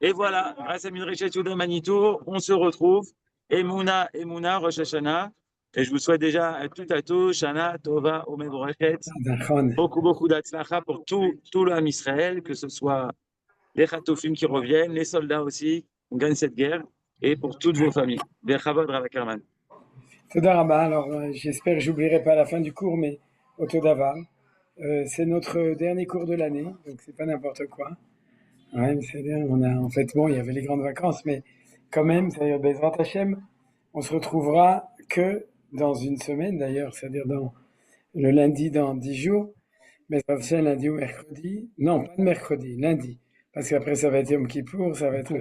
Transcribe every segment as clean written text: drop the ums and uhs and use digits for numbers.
Et voilà, grâce à Midreshet Yehuda Manitou, on se retrouve. Emouna, Rosh Hashanah. Et je vous souhaite déjà à tout, Shana, Tova, Omed Borechet. נכון. Beaucoup d'Atzlacha pour tout l'âme Israël, que ce soit les Khatoufim qui reviennent, les soldats aussi, on gagne cette guerre, et pour toutes vos familles. Bechavod, Rav Ackerman. תודה רבה. Alors, j'espère que j'oublierai pas la fin du cours, mais אותו דבר. C'est notre dernier cours de l'année, donc c'est pas n'importe quoi. Ouais, c'est-à-dire, on a, en fait, bon, il y avait les grandes vacances, mais quand même, c'est-à-dire, Bezrat Hashem, on se retrouvera que dans une semaine, d'ailleurs, c'est-à-dire dans le lundi dans 10 jours, Bezrat Hashem, lundi ou mercredi, non, pas de mercredi, lundi, parce qu'après ça va être Yom Kippour, ça va être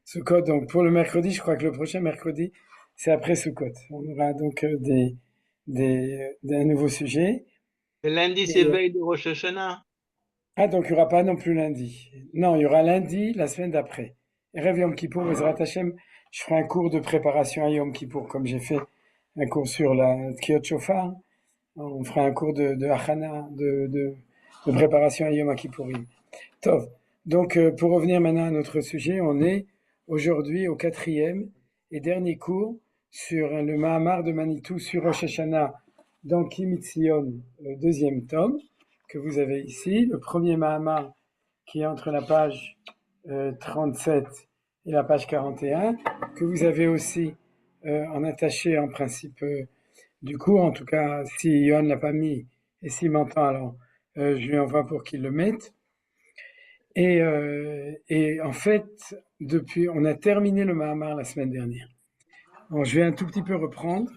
Sukkot, donc pour le mercredi, je crois que le prochain mercredi, c'est après Sukkot. On aura donc un nouveau sujet. Le lundi, c'est veille de Rosh Hashanah. Ah, donc il n'y aura pas non plus lundi. Non, il y aura lundi, la semaine d'après. Et Rêve Yom Kippour, Bezrat Hashem, je ferai un cours de préparation à Yom Kippour, comme j'ai fait un cours sur la Tkiyot Shofar. On fera un cours de Achana, de préparation à Yom Kippourim. Tov. Donc, pour revenir maintenant à notre sujet, on est aujourd'hui au 4e et dernier cours sur le Mahamar de Manitou sur Rosh Hashanah dans Kimitzion, le 2e tome que vous avez ici. Le premier Mahamar qui est entre la page 37 et la page 41, que vous avez aussi en attaché en principe du cours. En tout cas, si Yohan ne l'a pas mis et s'il m'entend, alors je lui envoie pour qu'il le mette. Et en fait, depuis, on a terminé le Mahamar la semaine dernière. Alors, je vais un tout petit peu reprendre.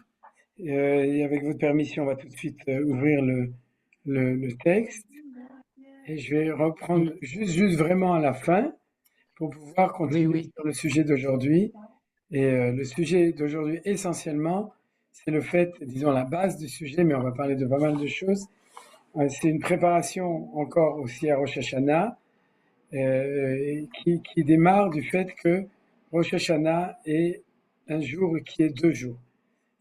Et avec votre permission, on va tout de suite ouvrir le texte. Et je vais reprendre juste vraiment à la fin pour pouvoir continuer sur le sujet d'aujourd'hui. Et le sujet d'aujourd'hui, essentiellement, c'est le fait, disons la base du sujet, mais on va parler de pas mal de choses. C'est une préparation encore aussi à Rosh Hashanah. Qui démarre du fait que Rosh Hashanah est un jour qui est 2 jours.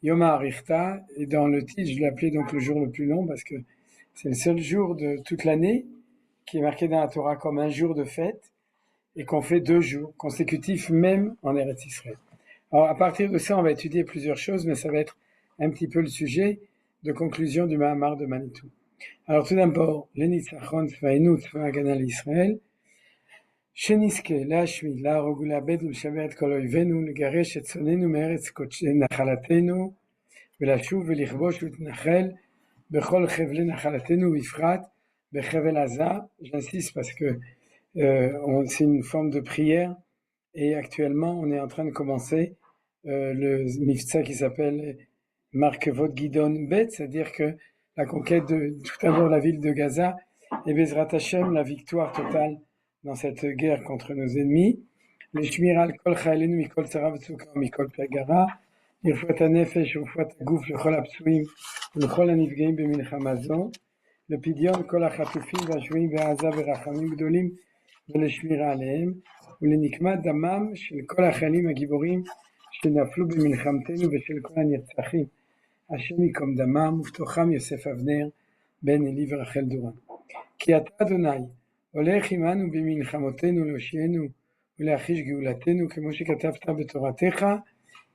Yom HaArichta, et dans le titre, je l'ai appelé donc le jour le plus long parce que c'est le seul jour de toute l'année qui est marqué dans la Torah comme un jour de fête et qu'on fait 2 jours consécutifs même en Eretz Israël. Alors à partir de ça, on va étudier plusieurs choses, mais ça va être un petit peu le sujet de conclusion du Mahamar de Manitou. Alors tout d'abord, l'Enitzachon Tzvaïnu Tzva Hagana l'Israël, שנזכה להשמיד, להרוג ולאבד ולשבר את כל אויבינו, לגרש את שונאינו מארץ נחלתנו, ולשוב ולכבוש ולהתנחל בכל חבלי נחלתנו, בפרט בחבל עזה. J'insiste parce que c'est une forme de prière et actuellement on est en train de commencer le miftza qui s'appelle Markevot Gidon Bet, c'est-à-dire que la conquête de tout d'abord la ville de Gaza et Bezrat Hashem, la victoire totale dans cette guerre contre nos ennemis. Le Shmiral Kol Chayelenu Mikol Tzara V'Tzukah Mikol Pegara, לרפואת הנפש ורפואת הגוף לכל הפצועים ולכל הנפגעים במלחמה זו, לפדיון כל החטופים והשבויים בעזה ברחמים גדולים ולשמירה עליהם, ולנקמת דמם של כל החיילים הגיבורים שנפלו במלחמתנו ושל כל הנרצחים, השם ייקום דמם, ובתוכם יוסף אבנר בן אלי ורחל דורן. כי אתה אדוני הולך עמנו במלחמותינו להושיענו ולהחיש גאולתנו, כמו שכתבת בתורתך,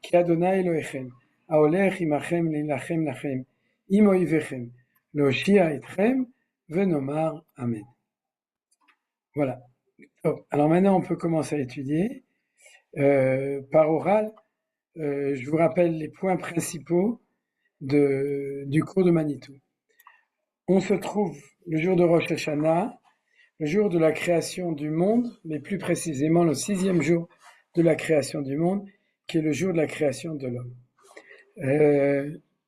כי אדוני אלוהיכם ההולך עמכם להילחם לכם עם אויביכם להושיע אתכם, ונאמר Amen. Voilà. Alors maintenant on peut commencer à étudier par oral. Je vous rappelle les points principaux du cours de Manitou. On se trouve le jour de Rosh Hashanah, le jour de la création du monde, mais plus précisément le 6e jour de la création du monde, qui est le jour de la création de l'homme.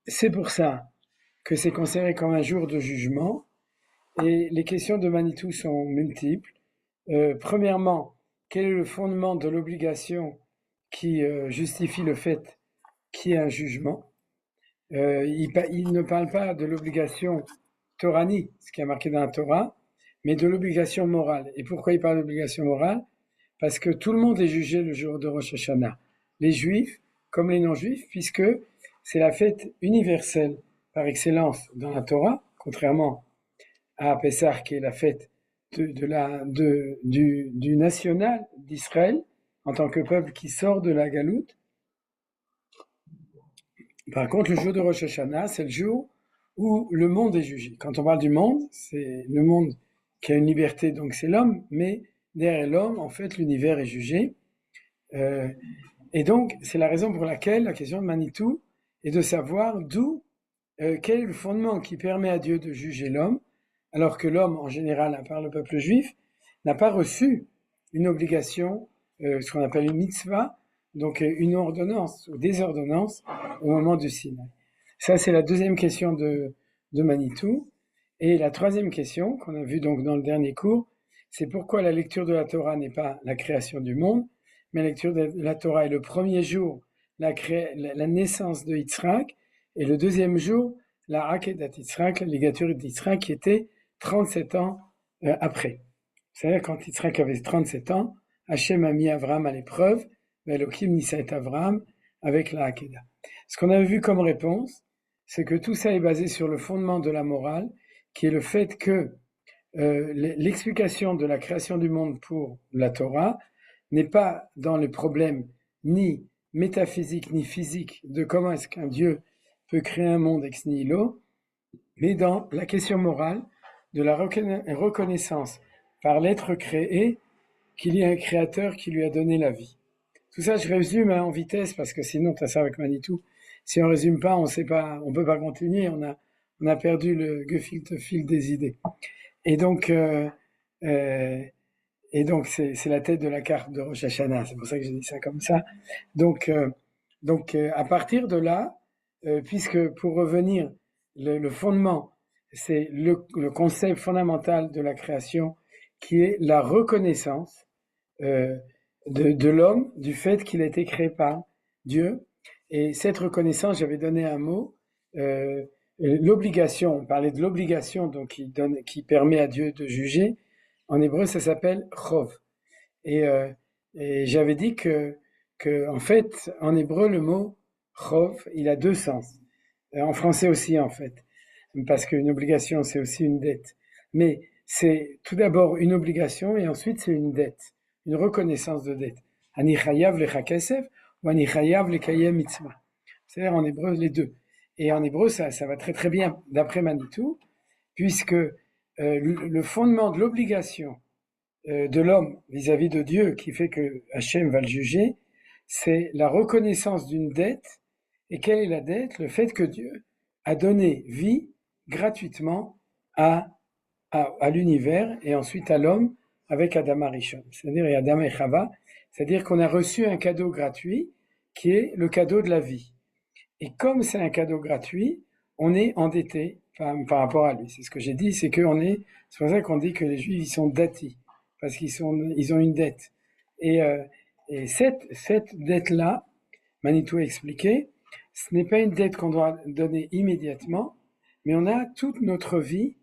C'est pour ça que c'est considéré comme un jour de jugement, et les questions de Manitou sont multiples. Premièrement, quel est le fondement de l'obligation qui justifie le fait qu'il y ait un jugement? Il ne parle pas de l'obligation torani, ce qui est marqué dans la Torah, mais de l'obligation morale. Et pourquoi il parle d'obligation morale? Parce que tout le monde est jugé le jour de Rosh Hashanah, les juifs comme les non-juifs, puisque c'est la fête universelle par excellence dans la Torah, contrairement à Pessah qui est la fête du national d'Israël en tant que peuple qui sort de la galoute. Par contre, le jour de Rosh Hashanah, c'est le jour où le monde est jugé. Quand on parle du monde, c'est le monde qui a une liberté, donc c'est l'homme, mais derrière l'homme, en fait, l'univers est jugé. Et donc, c'est la raison pour laquelle la question de Manitou est de savoir quel est le fondement qui permet à Dieu de juger l'homme, alors que l'homme, en général, à part le peuple juif, n'a pas reçu une obligation, ce qu'on appelle une mitzvah, donc une ordonnance ou des ordonnances au moment du Sinaï. Ça, c'est la deuxième question de Manitou. Et la troisième question, qu'on a vue donc dans le dernier cours, c'est pourquoi la lecture de la Torah n'est pas la création du monde, mais la lecture de la Torah est le premier jour, la naissance de Yitzhak, et le deuxième jour, la Akedat Yitzhak, la ligature d'Yitzhak, qui était 37 ans après. C'est-à-dire quand Yitzhak avait 37 ans, Hachem a mis Abraham à l'épreuve, Elohim Nissa et Abraham avec la Akedah. Ce qu'on avait vu comme réponse, c'est que tout ça est basé sur le fondement de la morale, qui est le fait que l'explication de la création du monde pour la Torah n'est pas dans les problèmes ni métaphysiques ni physiques de comment est-ce qu'un Dieu peut créer un monde ex nihilo, mais dans la question morale de la reconnaissance par l'être créé qu'il y a un créateur qui lui a donné la vie. Tout ça, je résume en vitesse parce que sinon, tu as ça avec Manitou. Si on résume pas, on peut pas continuer. On a perdu le gefilte fil des idées. Et donc c'est la tête de la carte de Rosh Hashanah. C'est pour ça que j'ai dit ça comme ça. Donc à partir de là, puisque pour revenir, le fondement, c'est le concept fondamental de la création qui est la reconnaissance de l'homme, du fait qu'il a été créé par Dieu. Et cette reconnaissance, j'avais donné un mot, l'obligation, on parlait de l'obligation donc qui permet à Dieu de juger. En hébreu, ça s'appelle chov. Et j'avais dit que en fait, en hébreu, le mot chov, il a deux sens. En français aussi, en fait. Parce qu'une obligation, c'est aussi une dette. Mais c'est tout d'abord une obligation et ensuite c'est une dette, une reconnaissance de dette. Ani chayav lecha kesef ou ani chayav lekayem mitzvah. C'est-à-dire en hébreu les deux. Et en hébreu, ça va très très bien d'après Manitou, puisque le fondement de l'obligation de l'homme vis-à-vis de Dieu qui fait que Hachem va le juger, c'est la reconnaissance d'une dette. Et quelle est la dette? Le fait que Dieu a donné vie gratuitement à l'univers et ensuite à l'homme avec Adam Arishon, c'est-à-dire et Adam et Chava, c'est-à-dire qu'on a reçu un cadeau gratuit qui est le cadeau de la vie. Et comme c'est un cadeau gratuit, on est endetté par rapport à lui. C'est ce que j'ai dit, c'est pour ça qu'on dit que les Juifs ils sont dati, parce qu'ils ont une dette. Et cette dette-là, Manitou a expliqué, ce n'est pas une dette qu'on doit donner immédiatement, mais on a toute notre vie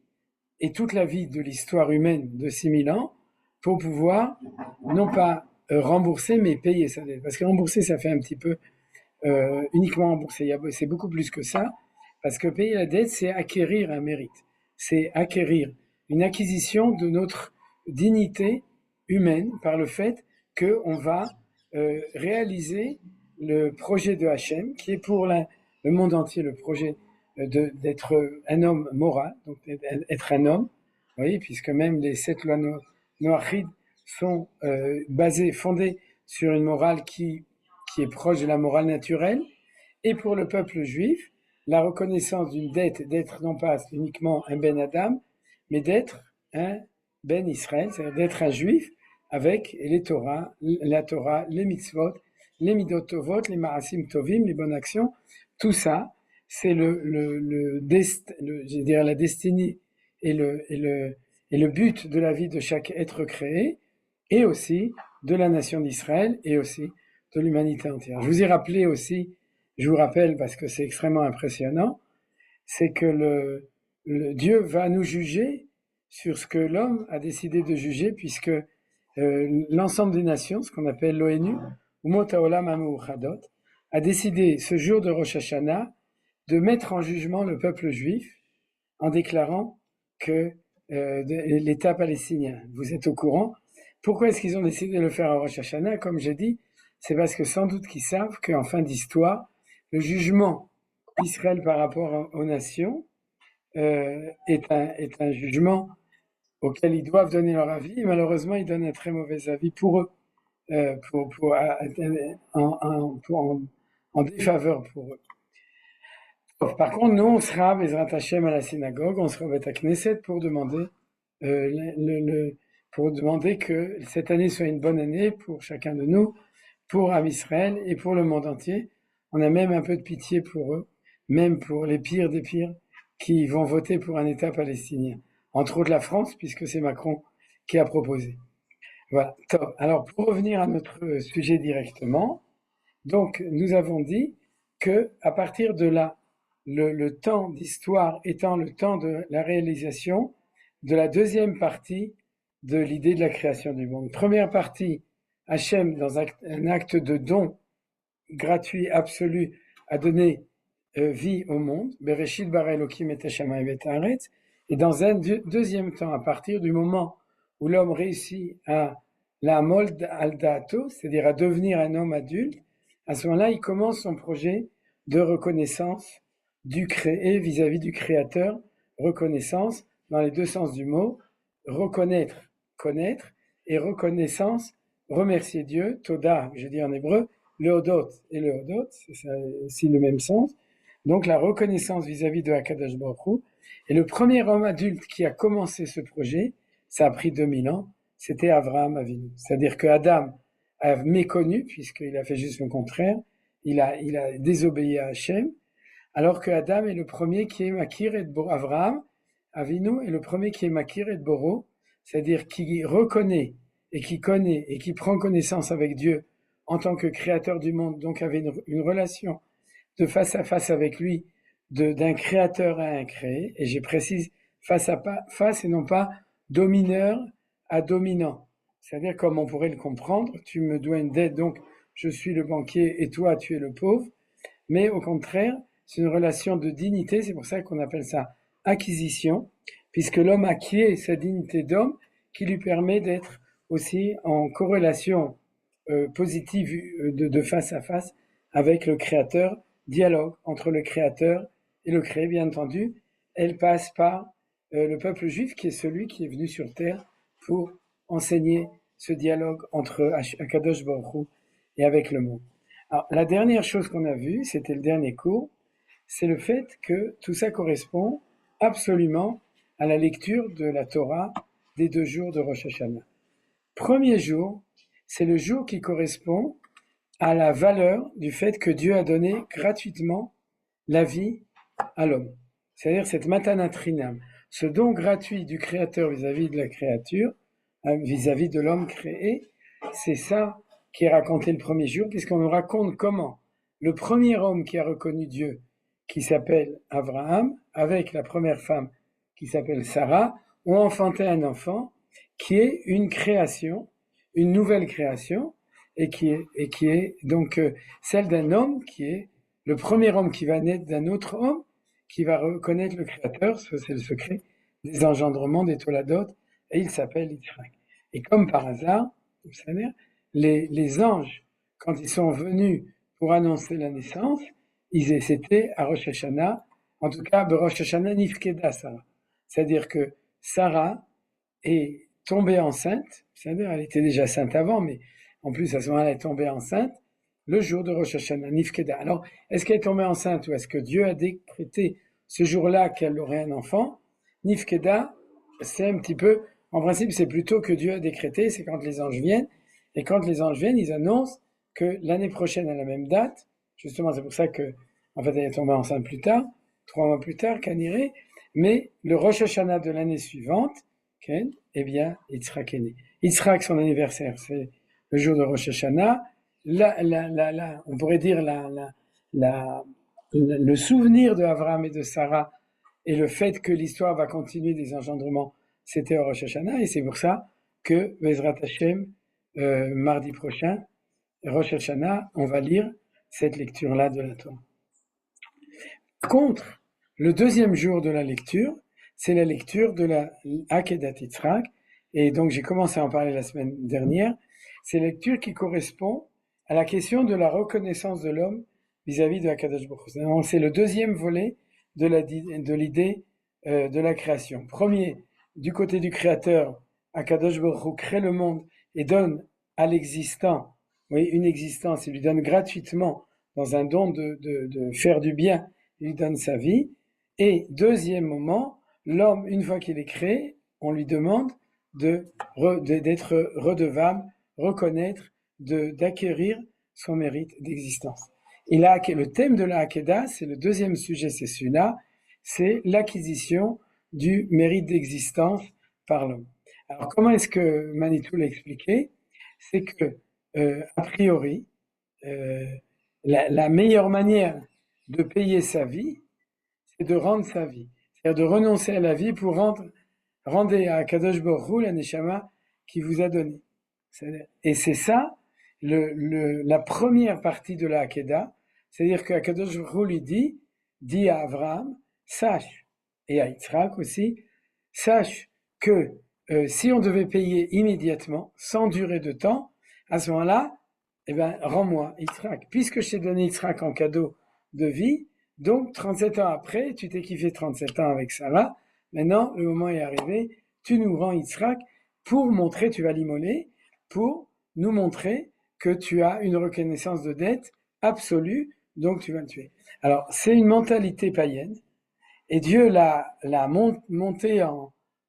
et toute la vie de l'histoire humaine de 6000 ans pour pouvoir, non pas rembourser, mais payer sa dette. Parce que rembourser, ça fait un petit peu uniquement rembourser. C'est beaucoup plus que ça, parce que payer la dette, c'est acquérir un mérite. C'est acquérir une acquisition de notre dignité humaine par le fait qu'on va réaliser le projet de Hachem, qui est pour le monde entier le projet d'être un homme moral, donc être un homme, vous voyez, puisque même les 7 lois noachides sont fondées sur une morale qui est proche de la morale naturelle, et pour le peuple juif, la reconnaissance d'une dette, d'être non pas uniquement un Ben Adam, mais d'être un Ben Israël, c'est-à-dire d'être un juif avec la Torah, les mitzvot, les midot tovot, les ma'asim tovim, les bonnes actions, tout ça, c'est je dirais la destinée et le but de la vie de chaque être créé, et aussi de la nation d'Israël, et aussi de l'humanité entière. Je vous rappelle parce que c'est extrêmement impressionnant, c'est que Dieu va nous juger sur ce que l'homme a décidé de juger, puisque l'ensemble des nations, ce qu'on appelle l'ONU, Umot Haolam Hameuchadot, a décidé ce jour de Rosh Hashanah de mettre en jugement le peuple juif en déclarant que de l'État palestinien. Vous êtes au courant. Pourquoi est-ce qu'ils ont décidé de le faire à Rosh Hashanah? Comme j'ai dit, c'est parce que sans doute qu'ils savent qu'en fin d'histoire, le jugement d'Israël par rapport aux nations est un jugement auquel ils doivent donner leur avis. Et malheureusement, ils donnent un très mauvais avis pour eux, en défaveur pour eux. Par contre, nous, on sera Bezrat Hashem à la synagogue, on sera au Beth Knesset pour demander que cette année soit une bonne année pour chacun de nous, pour Am Israël et pour le monde entier. On a même un peu de pitié pour eux, même pour les pires des pires qui vont voter pour un État palestinien. Entre autres la France, puisque c'est Macron qui a proposé. Voilà. Top. Alors, pour revenir à notre sujet directement, donc nous avons dit que à partir de là, le temps d'histoire étant le temps de la réalisation de la deuxième partie de l'idée de la création du monde. Première partie, Hachem, dans un acte de don gratuit, absolu, a donné vie au monde, Bereshit bara Elokim et Hashamayim et Haaretz, et dans un deuxième temps, à partir du moment où l'homme réussit à la mold al daato, c'est-à-dire à devenir un homme adulte, à ce moment-là, il commence son projet de reconnaissance du créé vis-à-vis du créateur, reconnaissance dans les deux sens du mot, reconnaître, connaître, et reconnaissance, remercier Dieu, Toda, je dis en hébreu, Leodot et Leodot, c'est aussi le même sens. Donc la reconnaissance vis-à-vis de Hakadosh Baruch Hu. Et le premier homme adulte qui a commencé ce projet, ça a pris 2000 ans, c'était Avraham Avinu. C'est-à-dire que Adam a méconnu, puisqu'il a fait juste le contraire, il a désobéi à Hachem, alors que Adam est le premier qui est Makir et Boro. Avraham Avinu est le premier qui est Makir et Boro, c'est-à-dire qui reconnaît et qui connaît et qui prend connaissance avec Dieu en tant que créateur du monde, donc avait une relation de face à face avec lui, d'un créateur à un créé, et je précise face à face et non pas domineur à dominant. C'est-à-dire, comme on pourrait le comprendre, tu me dois une dette, donc je suis le banquier et toi tu es le pauvre, mais au contraire, c'est une relation de dignité, c'est pour ça qu'on appelle ça acquisition, puisque l'homme acquiert sa dignité d'homme qui lui permet d'être aussi en corrélation positive de face à face avec le créateur, dialogue entre le créateur et le créé, bien entendu. Elle passe par le peuple juif qui est celui qui est venu sur terre pour enseigner ce dialogue entre Akadosh Baruch Hu et avec le monde. Alors, la dernière chose qu'on a vue, c'était le dernier cours, c'est le fait que tout ça correspond absolument à la lecture de la Torah des 2 jours de Rosh Hashanah. Premier jour, c'est le jour qui correspond à la valeur du fait que Dieu a donné gratuitement la vie à l'homme. C'est-à-dire cette matana trinam, ce don gratuit du Créateur vis-à-vis de la créature, vis-à-vis de l'homme créé, c'est ça qui est raconté le premier jour, puisqu'on nous raconte comment le premier homme qui a reconnu Dieu, qui s'appelle Abraham, avec la première femme qui s'appelle Sarah, ont enfanté un enfant qui est une création, une nouvelle création, et qui est donc celle d'un homme qui est le premier homme qui va naître d'un autre homme, qui va reconnaître le Créateur, c'est le secret des engendrements, des Toladot, et il s'appelle Yitzhak. Et comme par hasard, vous savez, les anges, quand ils sont venus pour annoncer la naissance, c'était à Rosh Hashanah, en tout cas, Rosh Hashanah Nifkeda Sarah. C'est-à-dire que Sarah est tombée enceinte, c'est-à-dire elle était déjà sainte avant, mais en plus à ce moment-là elle est tombée enceinte, le jour de Rosh Hashanah Nifkeda. Alors, est-ce qu'elle est tombée enceinte ou est-ce que Dieu a décrété ce jour-là qu'elle aurait un enfant? Nifkeda, c'est un petit peu, en principe, c'est plutôt que Dieu a décrété, c'est quand les anges viennent, et quand les anges viennent, ils annoncent que l'année prochaine, à la même date, justement, c'est pour ça que, en fait, elle est tombée enceinte plus tard, 3 mois plus tard, Kaniré, mais le Rosh Hashanah de l'année suivante, eh bien, Yitzhak est né. Yitzhak, son anniversaire, c'est le jour de Rosh Hashanah. On pourrait dire le souvenir de Abraham et de Sarah et le fait que l'histoire va continuer des engendrements, c'était au Rosh Hashanah, et c'est pour ça que Bezrat Hashem, mardi prochain, Rosh Hashanah, on va lire cette lecture-là de la Torah. Par contre, le deuxième jour de la lecture, c'est la lecture de la Akedat Yitzhak. Et donc, j'ai commencé à en parler la semaine dernière. C'est la lecture qui correspond à la question de la reconnaissance de l'homme vis-à-vis de Akadosh Baruch Hu. C'est le deuxième volet de l'idée de la création. Premier, du côté du créateur, Akadosh Baruch Hu crée le monde et donne à l'existant, oui, une existence, il lui donne gratuitement, dans un don de faire du bien, il lui donne sa vie. Et deuxième moment, l'homme, une fois qu'il est créé, on lui demande d'être redevable, reconnaître, d'acquérir son mérite d'existence. Et là, le thème de la Hakeda, c'est le deuxième sujet, c'est celui-là, c'est l'acquisition du mérite d'existence par l'homme. Alors, comment est-ce que Manitou l'a expliqué? C'est que, a priori, la meilleure manière de payer sa vie, c'est de rendre sa vie. C'est-à-dire de renoncer à la vie pour rendez à Kadosh Baruch Hu la Neshama qui vous a donné. Et c'est ça, la première partie de la Hakeda, c'est-à-dire que Kadosh Baruch Hu lui dit à Abraham, sache, et à Yitzhak aussi, sache que si on devait payer immédiatement, sans durée de temps, à ce moment-là, eh ben, rends-moi Yitzhak. Puisque je t'ai donné Yitzhak en cadeau de vie, donc 37 ans après, tu t'es kiffé 37 ans avec Sarah, maintenant le moment est arrivé, tu nous rends Yitzhak pour montrer, tu vas l'immoler, pour nous montrer que tu as une reconnaissance de dette absolue, donc tu vas le tuer. Alors, c'est une mentalité païenne, et Dieu l'a monté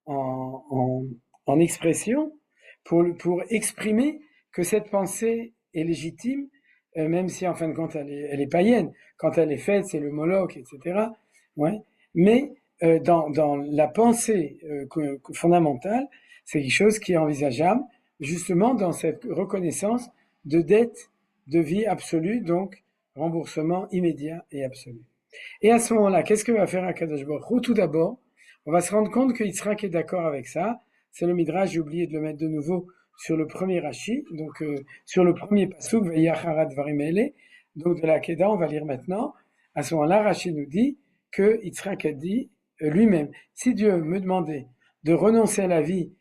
en expression pour exprimer que cette pensée est légitime, même si en fin de compte elle est païenne. Quand elle est faite, c'est le Moloch, etc. Ouais. Mais dans la pensée fondamentale, c'est quelque chose qui est envisageable, justement dans cette reconnaissance de dette de vie absolue, donc remboursement immédiat et absolu. Et à ce moment-là, qu'est-ce que va faire Akadosh Baruch Hu? Tout d'abord, on va se rendre compte que Yitzhak est d'accord avec ça. C'est le Midrash, j'ai oublié de le mettre de nouveau sur le premier Rashi, donc sur le premier pasuk, Vayacharat Dvarim Ele, donc de la Keda, on va lire maintenant. À ce moment-là, Rashi nous dit que Yitzhak a dit lui-même, si Dieu me demandait de renoncer à la vie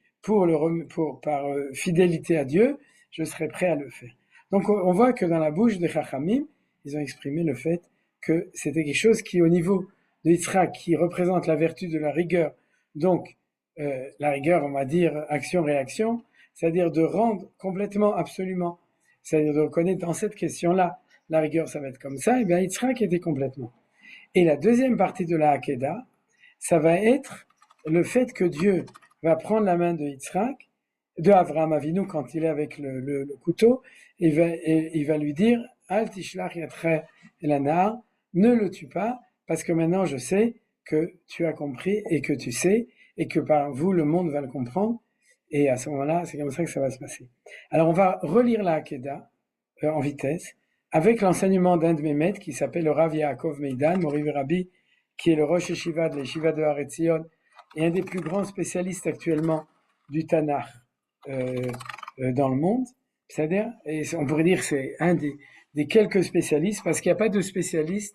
par fidélité à Dieu, je serais prêt à le faire. Donc on voit que dans la bouche des Chachamim, ils ont exprimé le fait que c'était quelque chose qui, au niveau de Yitzhak, qui représente la vertu de la rigueur, donc la rigueur, on va dire action-réaction, c'est-à-dire de rendre complètement, absolument, c'est-à-dire de reconnaître dans cette question-là, la rigueur, ça va être comme ça, et bien Yitzhak était complètement. Et la deuxième partie de la Hakeda, ça va être le fait que Dieu va prendre la main de Yitzhak, de Avraham Avinu quand il est avec le couteau, et il va lui dire, Al tishlach yatra el anar, ne le tue pas, parce que maintenant je sais que tu as compris et que tu sais, et que par vous le monde va le comprendre, et à ce moment-là, c'est comme ça que ça va se passer. Alors on va relire la Hakeda en vitesse, avec l'enseignement d'un de mes maîtres qui s'appelle le Rav Yaakov Meidan, Morivé Rabbi, qui est le Rosh Yeshiva de l'Yeshiva de Har Etzion, et un des plus grands spécialistes actuellement du Tanakh dans le monde. C'est-à-dire, et on pourrait dire que c'est un des quelques spécialistes, parce qu'il n'y a pas de spécialiste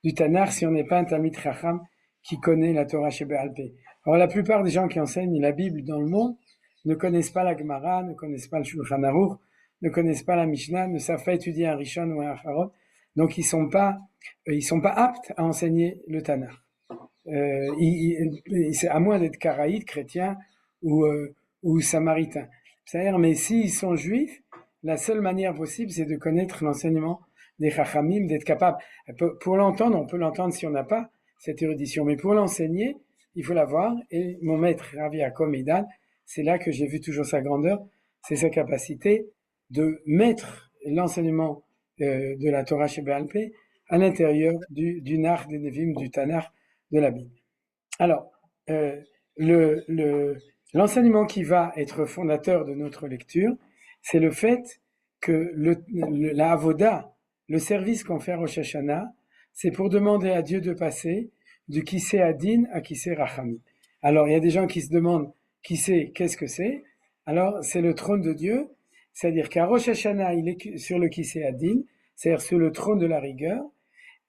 du Tanakh si on n'est pas un Talmid Chacham qui connaît la Torah chez Be'al Peh. Alors la plupart des gens qui enseignent la Bible dans le monde ne connaissent pas la Gemara, ne connaissent pas le Shulchan Aruch, ne connaissent pas la Mishnah, ne savent pas étudier un Rishon ou un Acharot, donc ils sont pas aptes à enseigner le Tanakh. C'est à moins d'être karaïte, chrétien ou samaritain. C'est-à-dire, mais s'ils sont juifs, la seule manière possible, c'est de connaître l'enseignement des Chachamim, d'être capable. Pour l'entendre, on peut l'entendre si on n'a pas cette érudition, mais pour l'enseigner, il faut l'avoir. Et mon maître, Rav Yaakov Meidan, c'est là que j'ai vu toujours sa grandeur, c'est sa capacité de mettre l'enseignement de la Torah chez Be'al Peh à l'intérieur du Nar des Nevim, du Tanakh de la Bible. Alors, l'enseignement qui va être fondateur de notre lecture, c'est le fait que la Avoda, le service qu'on fait à Rosh Hashanah, c'est pour demander à Dieu de passer du Kiseh Adin à Kiseh Rachamim. Alors, il y a des gens qui se demandent qu'est-ce que c'est? Alors, c'est le trône de Dieu, c'est-à-dire qu'à Rosh Hashanah, il est sur le Kiseh Adin, c'est-à-dire sur le trône de la rigueur,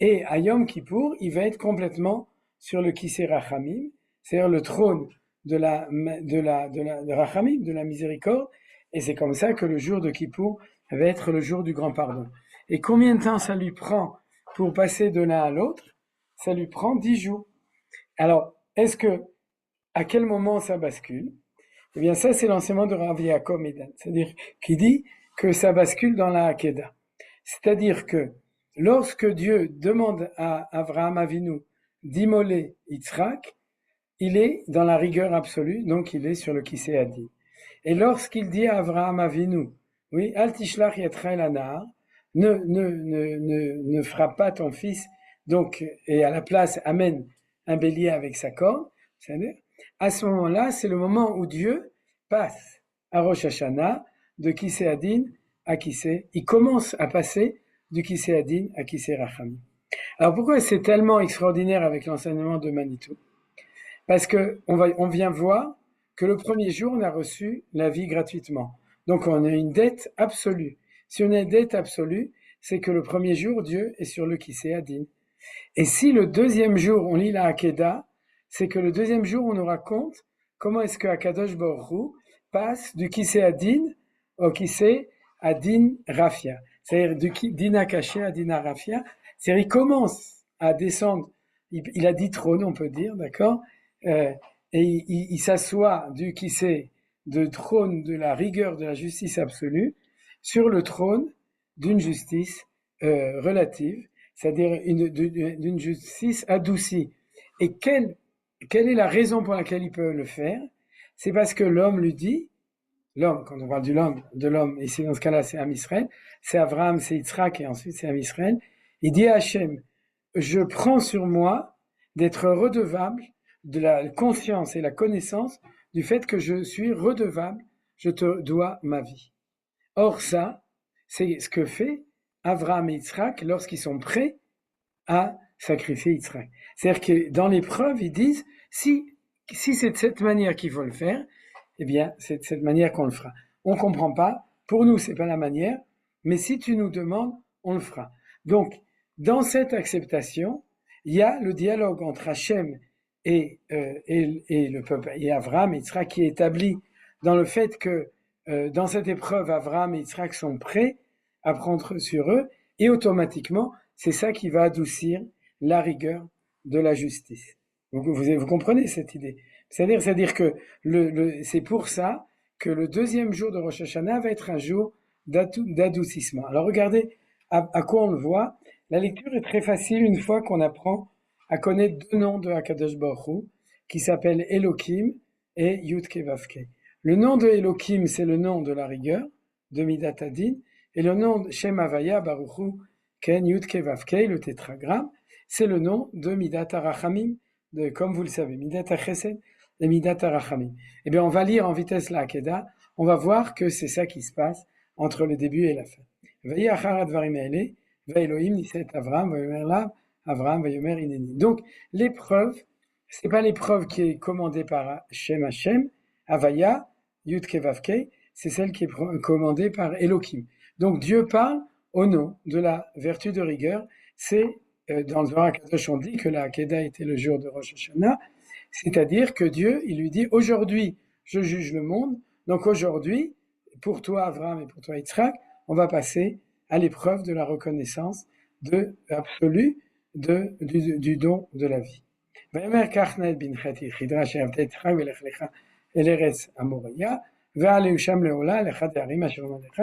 et à Yom Kippour, il va être complètement sur le Kiseh Rachamim, c'est-à-dire le trône de Rachamim, de la miséricorde, et c'est comme ça que le jour de Kippour va être le jour du grand pardon. Et combien de temps ça lui prend pour passer de l'un à l'autre? Ça lui prend 10 jours. Alors, à quel moment ça bascule? Eh bien, ça, c'est l'enseignement de Rav Yaakov Medan, c'est-à-dire qui dit que ça bascule dans la Hakeda. C'est-à-dire que lorsque Dieu demande à Avraham Avinu d'immoler Yitzhak, il est dans la rigueur absolue, donc il est sur le Kisei Hadin. Et lorsqu'il dit à Avraham Avinu, oui, Al tishlach yatra el anar, ne frappe pas ton fils, donc, et à la place amène un bélier avec sa corne, c'est-à-dire, à ce moment-là, c'est le moment où Dieu passe à Rosh Hashanah de Kisei Hadin à Kisei, il commence à passer du Kisei Hadin à Kisei Rachamim. Alors pourquoi c'est tellement extraordinaire avec l'enseignement de Manitou? Parce que on vient voir que le premier jour, on a reçu la vie gratuitement. Donc on a une dette absolue. Si on a une dette absolue, c'est que le premier jour, Dieu est sur le Kisei Hadin. Et si le deuxième jour, on lit la Hakeda, c'est que le deuxième jour, on nous raconte comment est-ce que Akadosh Baruch Hu passe du Kisei Hadin au Kisei Hadin Rafia. C'est-à-dire du Din Akaché à Din Rafia. C'est-à-dire il commence à descendre, il a 10 trônes, on peut dire, d'accord, et il s'assoit du Kisei de trône de la rigueur de la justice absolue sur le trône d'une justice relative, c'est-à-dire d'une justice adoucie. Et quelle est la raison pour laquelle il peut le faire? C'est parce que l'homme lui dit, l'homme, quand on parle de l'homme, ici dans ce cas-là c'est Am Israël, c'est Abraham, c'est Yitzhak et ensuite c'est Am Israël, il dit à Hachem, je prends sur moi d'être redevable de la conscience et la connaissance du fait que je suis redevable, je te dois ma vie. Or ça, c'est ce que fait Avraham et Yitzhak lorsqu'ils sont prêts à sacrifier Yitzhak. C'est-à-dire que dans l'épreuve, ils disent, si c'est de cette manière qu'il faut le faire, eh bien, c'est de cette manière qu'on le fera. On comprend pas, pour nous, c'est pas la manière, mais si tu nous demandes, on le fera. Donc, dans cette acceptation, il y a le dialogue entre Hachem et le peuple, et Avraham et Yitzhak qui est établi dans le fait que dans cette épreuve, Avraham et Yitzhak sont prêts à prendre sur eux, et automatiquement, c'est ça qui va adoucir la rigueur de la justice. Donc vous comprenez cette idée? C'est-à-dire que c'est pour ça que le deuxième jour de Rosh Hashanah va être un jour d'adoucissement. Alors regardez à quoi on le voit. La lecture est très facile une fois qu'on apprend à connaître deux noms de Hakadosh Baruch Hu, qui s'appellent Elohim et Yud-Ke Vav-Ke. Le nom de Elohim, c'est le nom de la rigueur, de Midat Hadin, et le nom de Shem Havaya Baruch Hu, Ken Yud-Ke Vav-Ke, le tétragramme, c'est le nom de Midat HaRachamim, comme vous le savez, Midat HaChesed et Midat HaRachamim. Eh bien, on va lire en vitesse la Hakeda, on va voir que c'est ça qui se passe entre le début et la fin. Vayi achar advarim haele, Elohim niset Avram, vayomer lav, Avram vayomer ineni. Donc, l'épreuve, c'est pas l'épreuve qui est commandée par Hashem, Havaya, Yud-Ke Vav-Ke, c'est celle qui est commandée par Elohim. Donc, Dieu parle au nom de la vertu de rigueur. C'est dans le Zohar HaKadosh, on dit que la Hakeda était le jour de Rosh Hashanah, c'est-à-dire que Dieu, il lui dit, aujourd'hui, je juge le monde, donc aujourd'hui, pour toi, Avraham, et pour toi, Yitzhak, on va passer à l'épreuve de la reconnaissance absolue du don de la vie.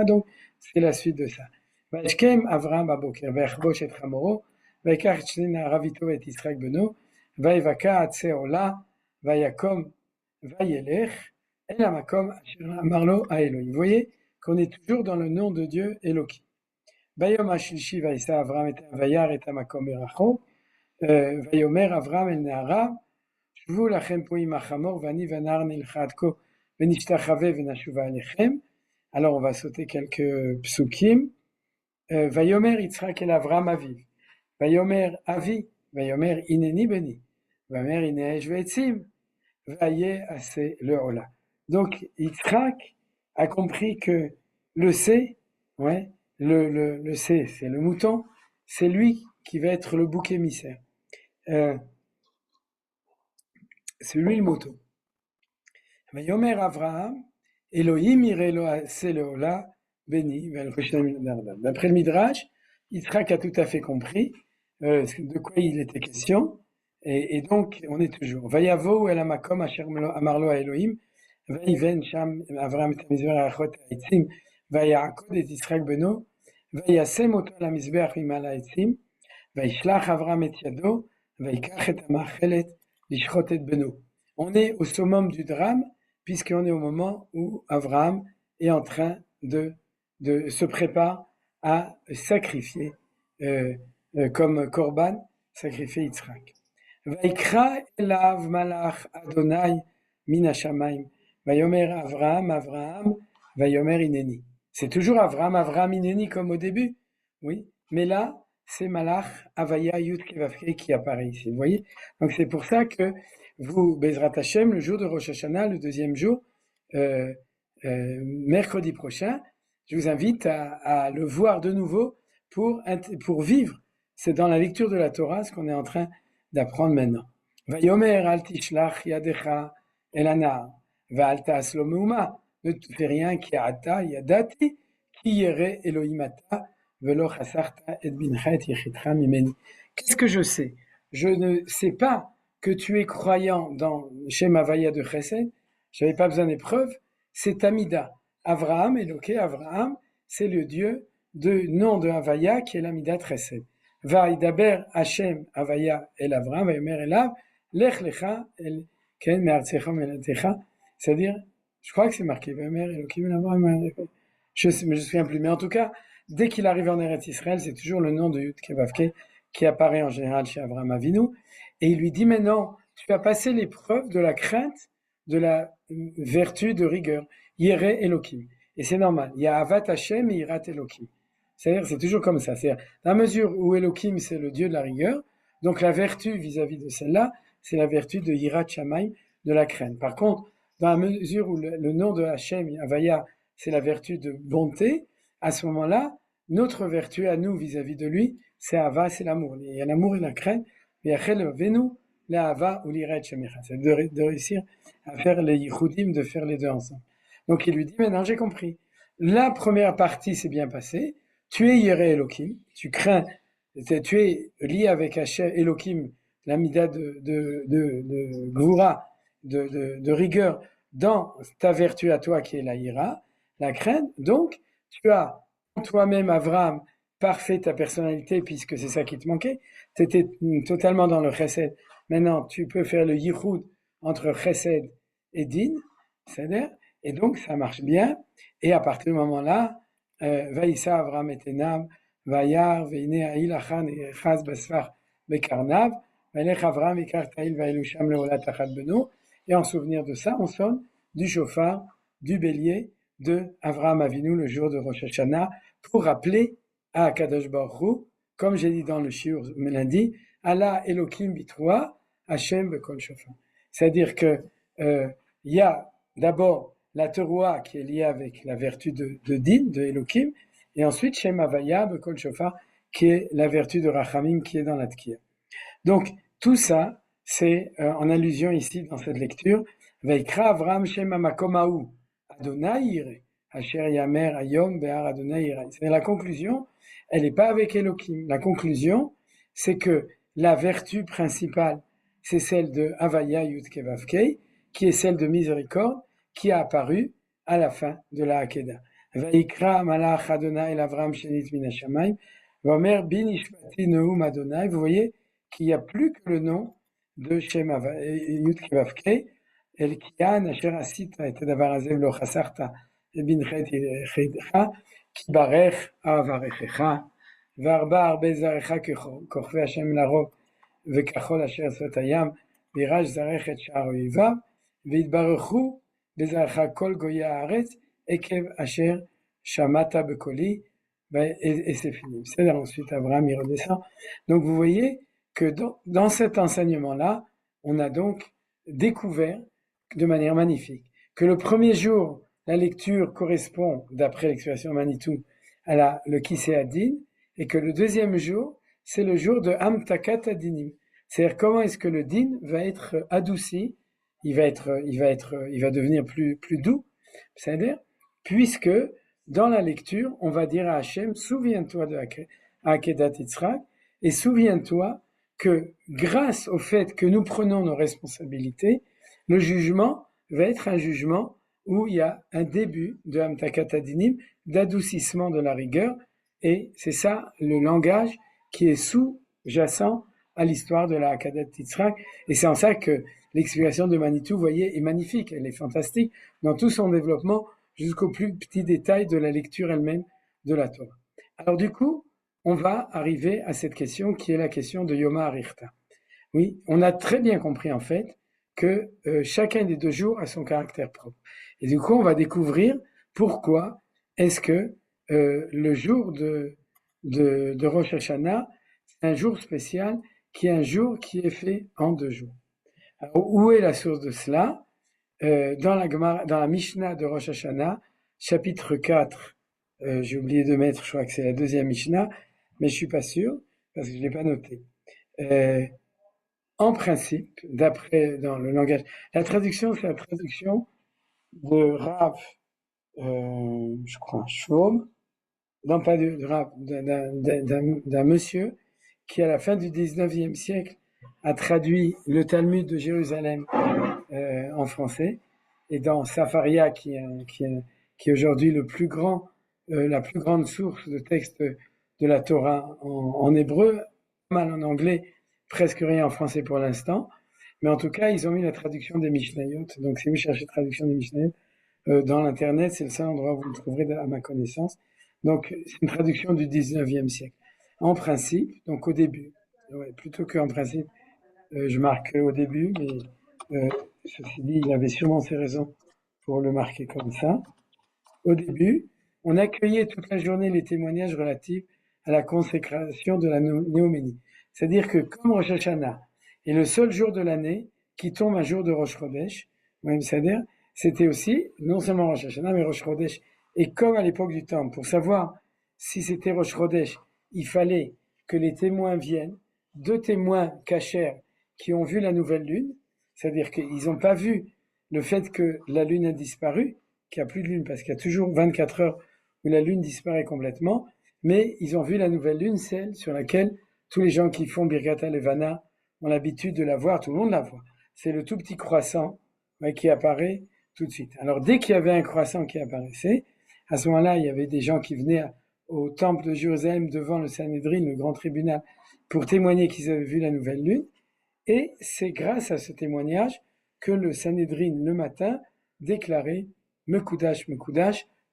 Donc, c'est la suite de ça. וישכם אברהם בבוקר, ויחבוש את חמורו, ויקח את שני נעריו איתו ואת יצחק בנו, ויבקע עצי עולה, ויקום וילך אל המקום אשר אמר לו האלוהים. Vous voyez qu'on est toujours dans le nom de Dieu Elohim. ביום השלישי וישא אברהם את וירא את המקום מרחוק, ויאמר אברהם אל נעריו, שבו לכם פה עם החמור, ואני והנער נלכה עד כה, ונשתחווה ונשובה אליכם. Alors on va sauter quelques psukim. Vayomer Yitzhak el Avram Aviv. Vayomer Avi. Vayomer Ineni Beni. Vayomer Inej Ve'etzim. Vaye Ase le Ola. Donc Yitzhak a compris que le C, ouais, le C, c'est le mouton, c'est lui qui va être le bouc émissaire. c'est lui le moto. Vayomer Avraham, Elohim irelo Seleola, béni, d'après le Midrash, Yitzhak a tout à fait compris de quoi il était question, et donc on est toujours. Vayavo el hamakom asher amarlo Elohim, vayiven sham Avraham et hamizbeach achot ha'etzim, vayakod et Yitzhak beno, vayasem oto al hamizbeach imal ha'etzim, vayishlach Avraham et yado, vayikach et hamachelet lishchot et beno. On est au summum du drame, puisqu'on est au moment où Avraham est en train de se préparer à sacrifier comme korban, sacrifier Yitzhak. Vaikra elav malach Adonai min hashamayim, vayomer Avraham, vayomer ineni. C'est toujours Avraham ineni comme au début, oui, mais là, c'est malach Avaya Yud Kevavke qui apparaît ici, vous voyez. Donc c'est pour ça que vous, Bezrat Hashem, le jour de Rosh Hashanah, le deuxième jour, mercredi prochain, je vous invite à le voir de nouveau pour vivre. C'est dans la lecture de la Torah ce qu'on est en train d'apprendre maintenant. Vayomer al tishlach yadecha el anar, ve'al ta'as lo meuma. Ne te fais rien ki ata yadati ki yere Elohim ata ve'lo chasarta et bincha et yechitcha mimeni. Qu'est-ce que je sais? Je ne sais pas que tu es croyant dans Shem Havaya de Chesed. Je n'avais pas besoin des preuves. C'est Amida. Avraham, Eloké, Avraham, c'est le Dieu de nom de Havaya qui est l'Amida Chesed. Vaïdaber Hashem Havaya el Avraham, Vayomer elav, lech lecha el ken me'artzecha me'latecha. C'est-à-dire, je crois que c'est marqué, Vayomer Elokim el Avraham. Je me souviens plus, mais en tout cas, dès qu'il arrive en Eretz Israël, c'est toujours le nom de Yud Kevavke qui apparaît en général chez Avraham Avinu. Et il lui dit maintenant, tu as passé l'épreuve de la crainte, de la vertu de rigueur. Yere Elokim. Et c'est normal. Il y a Avat Hashem et Yirat Elokim. C'est-à-dire, c'est toujours comme ça. C'est-à-dire, dans la mesure où Elokim, c'est le Dieu de la rigueur, donc la vertu vis-à-vis de celle-là, c'est la vertu de Yirat Shamayim, de la crainte. Par contre, dans la mesure où le nom de Hashem, Havaya, c'est la vertu de bonté, à ce moment-là, notre vertu à nous vis-à-vis de lui, c'est Hava, c'est l'amour. Il y a l'amour et la crainte. C'est de réussir à faire les yichudim, de faire les deux ensemble. Donc il lui dit, maintenant j'ai compris. La première partie s'est bien passée. Tu es Yere Elokim, tu crains, tu es lié avec Hashem Elokim, l'amida de Gvura, de rigueur, dans ta vertu à toi qui est la Yira, la crainte. Donc tu as en toi-même, Avraham, parfait ta personnalité, puisque c'est ça qui te manquait. Tu étais totalement dans le chesed. Maintenant, tu peux faire le yichud entre chesed et din, c'est-à-dire, et donc ça marche bien. Et à partir du moment-là, Vaïssa Avraham et Enav, Vayar, Veine Aïl Achan et Chaz Basfar Bekarnav, Vailech Avraham et Kartaïl Vailusham Leolat Achat Beno. Et en souvenir de ça, on sonne du chauffard, du bélier de Avraham Avinu le jour de Rosh Hashanah pour rappeler à Kadosh Baruch Hu, comme j'ai dit dans le shiur lundi, Allah Elokim Bitroa, Hashem Bekol Shofar. C'est-à-dire que il y a d'abord la teroua qui est liée avec la vertu de Din, de Elokim, et ensuite Shem Havaya Bekol Shofar, qui est la vertu de Rachamim qui est dans la Tkiya. Donc tout ça, c'est en allusion ici dans cette lecture, Vaikra Avram Shem Hamakomahu Adonai Yire, Asher Yamer Ayom Behar Adonai Yire. C'est la conclusion. Elle n'est pas avec Elokim. La conclusion, c'est que la vertu principale, c'est celle de Havaya Yud Kevavkei, qui est celle de miséricorde, qui a apparu à la fin de la Hakeda. Vaikra Malach Adonai El Avram Shenit Min Hashamayim, Vamer Bin Ishpati Neum Adonai. Vous voyez qu'il n'y a plus que le nom de Shem Yud Kevavkei, El Kiyan Asher Asita Et Davar Azev Lo Chasarta Bin Chet Chedcha. כי ברך אברכך, והרבה הרבה זרעך ככוכבי השם לרוב, וכחול אשר שפת הים, וירש זרעך את שער אויביו, ויתברכו בזרעך כל גויי הארץ, עקב אשר שמעת בקולי, et c'est fini. C'est ensuite Abraham, il redescend. Donc vous voyez que dans cet enseignement-là, on a donc découvert de manière magnifique que le premier jour, la lecture correspond, d'après l'expression Manitou, à le Kisei Adin, et que le deuxième jour, c'est le jour de Amtakat Adinim. C'est-à-dire comment est-ce que le din va être adouci il va devenir plus doux. C'est-à-dire, puisque dans la lecture, on va dire à Hachem, souviens-toi de Akedat Yitzhak, et souviens-toi que grâce au fait que nous prenons nos responsabilités, le jugement va être un jugement où il y a un début de Hamtakat Adinim, d'adoucissement de la rigueur, et c'est ça le langage qui est sous-jacent à l'histoire de la Hakadat Yitzhak, et c'est en ça que l'explication de Manitou, vous voyez, est magnifique, elle est fantastique dans tout son développement jusqu'au plus petit détail de la lecture elle-même de la Torah. Alors du coup, on va arriver à cette question qui est la question de Yoma Arichta. Oui, on a très bien compris en fait que chacun des 2 jours a son caractère propre. Et du coup, on va découvrir pourquoi est-ce que le jour de Rosh Hashanah, c'est un jour spécial, qui est un jour qui est fait en 2 jours. Alors, où est la source de cela? Dans la Mishnah de Rosh Hashanah, chapitre 4, j'ai oublié de mettre, je crois que c'est la 2e Mishnah, mais je suis pas sûr, parce que je l'ai pas noté. En principe, dans le langage, la traduction, c'est la traduction de Rav, je crois, Shlomo, non pas de Rav, d'un monsieur qui, à la fin du 19e siècle, a traduit le Talmud de Jérusalem en français, et dans Safaria, qui est aujourd'hui la plus grande source de textes de la Torah en hébreu, mal en anglais, presque rien en français pour l'instant, mais en tout cas, ils ont mis la traduction des Mishnayot. Donc, si vous cherchez traduction des Mishnayot dans l'internet, c'est le seul endroit où vous le trouverez à ma connaissance. Donc, c'est une traduction du 19e siècle. En principe, donc au début, plutôt qu'en principe, je marque au début, mais ceci dit, il avait sûrement ses raisons pour le marquer comme ça. Au début, on accueillait toute la journée les témoignages relatifs à la consécration de la néoménie. C'est-à-dire que comme Rosh Hashanah est le seul jour de l'année qui tombe un jour de Rosh Chodesh, c'est-à-dire c'était aussi non seulement Rosh Hashanah, mais Rosh Chodesh. Et comme à l'époque du Temple, pour savoir si c'était Rosh Chodesh, il fallait que les témoins viennent, 2 témoins cachers qui ont vu la nouvelle lune, c'est-à-dire qu'ils n'ont pas vu le fait que la lune a disparu, qu'il n'y a plus de lune, parce qu'il y a toujours 24 heures où la lune disparaît complètement, mais ils ont vu la nouvelle lune, celle sur laquelle tous les gens qui font Birkat Levana ont l'habitude de la voir, tout le monde la voit. C'est le tout petit croissant qui apparaît tout de suite. Alors dès qu'il y avait un croissant qui apparaissait, à ce moment-là, il y avait des gens qui venaient au temple de Jérusalem devant le Sanhédrin, le grand tribunal, pour témoigner qu'ils avaient vu la nouvelle lune. Et c'est grâce à ce témoignage que le Sanhédrin, le matin, déclarait Mekoudash,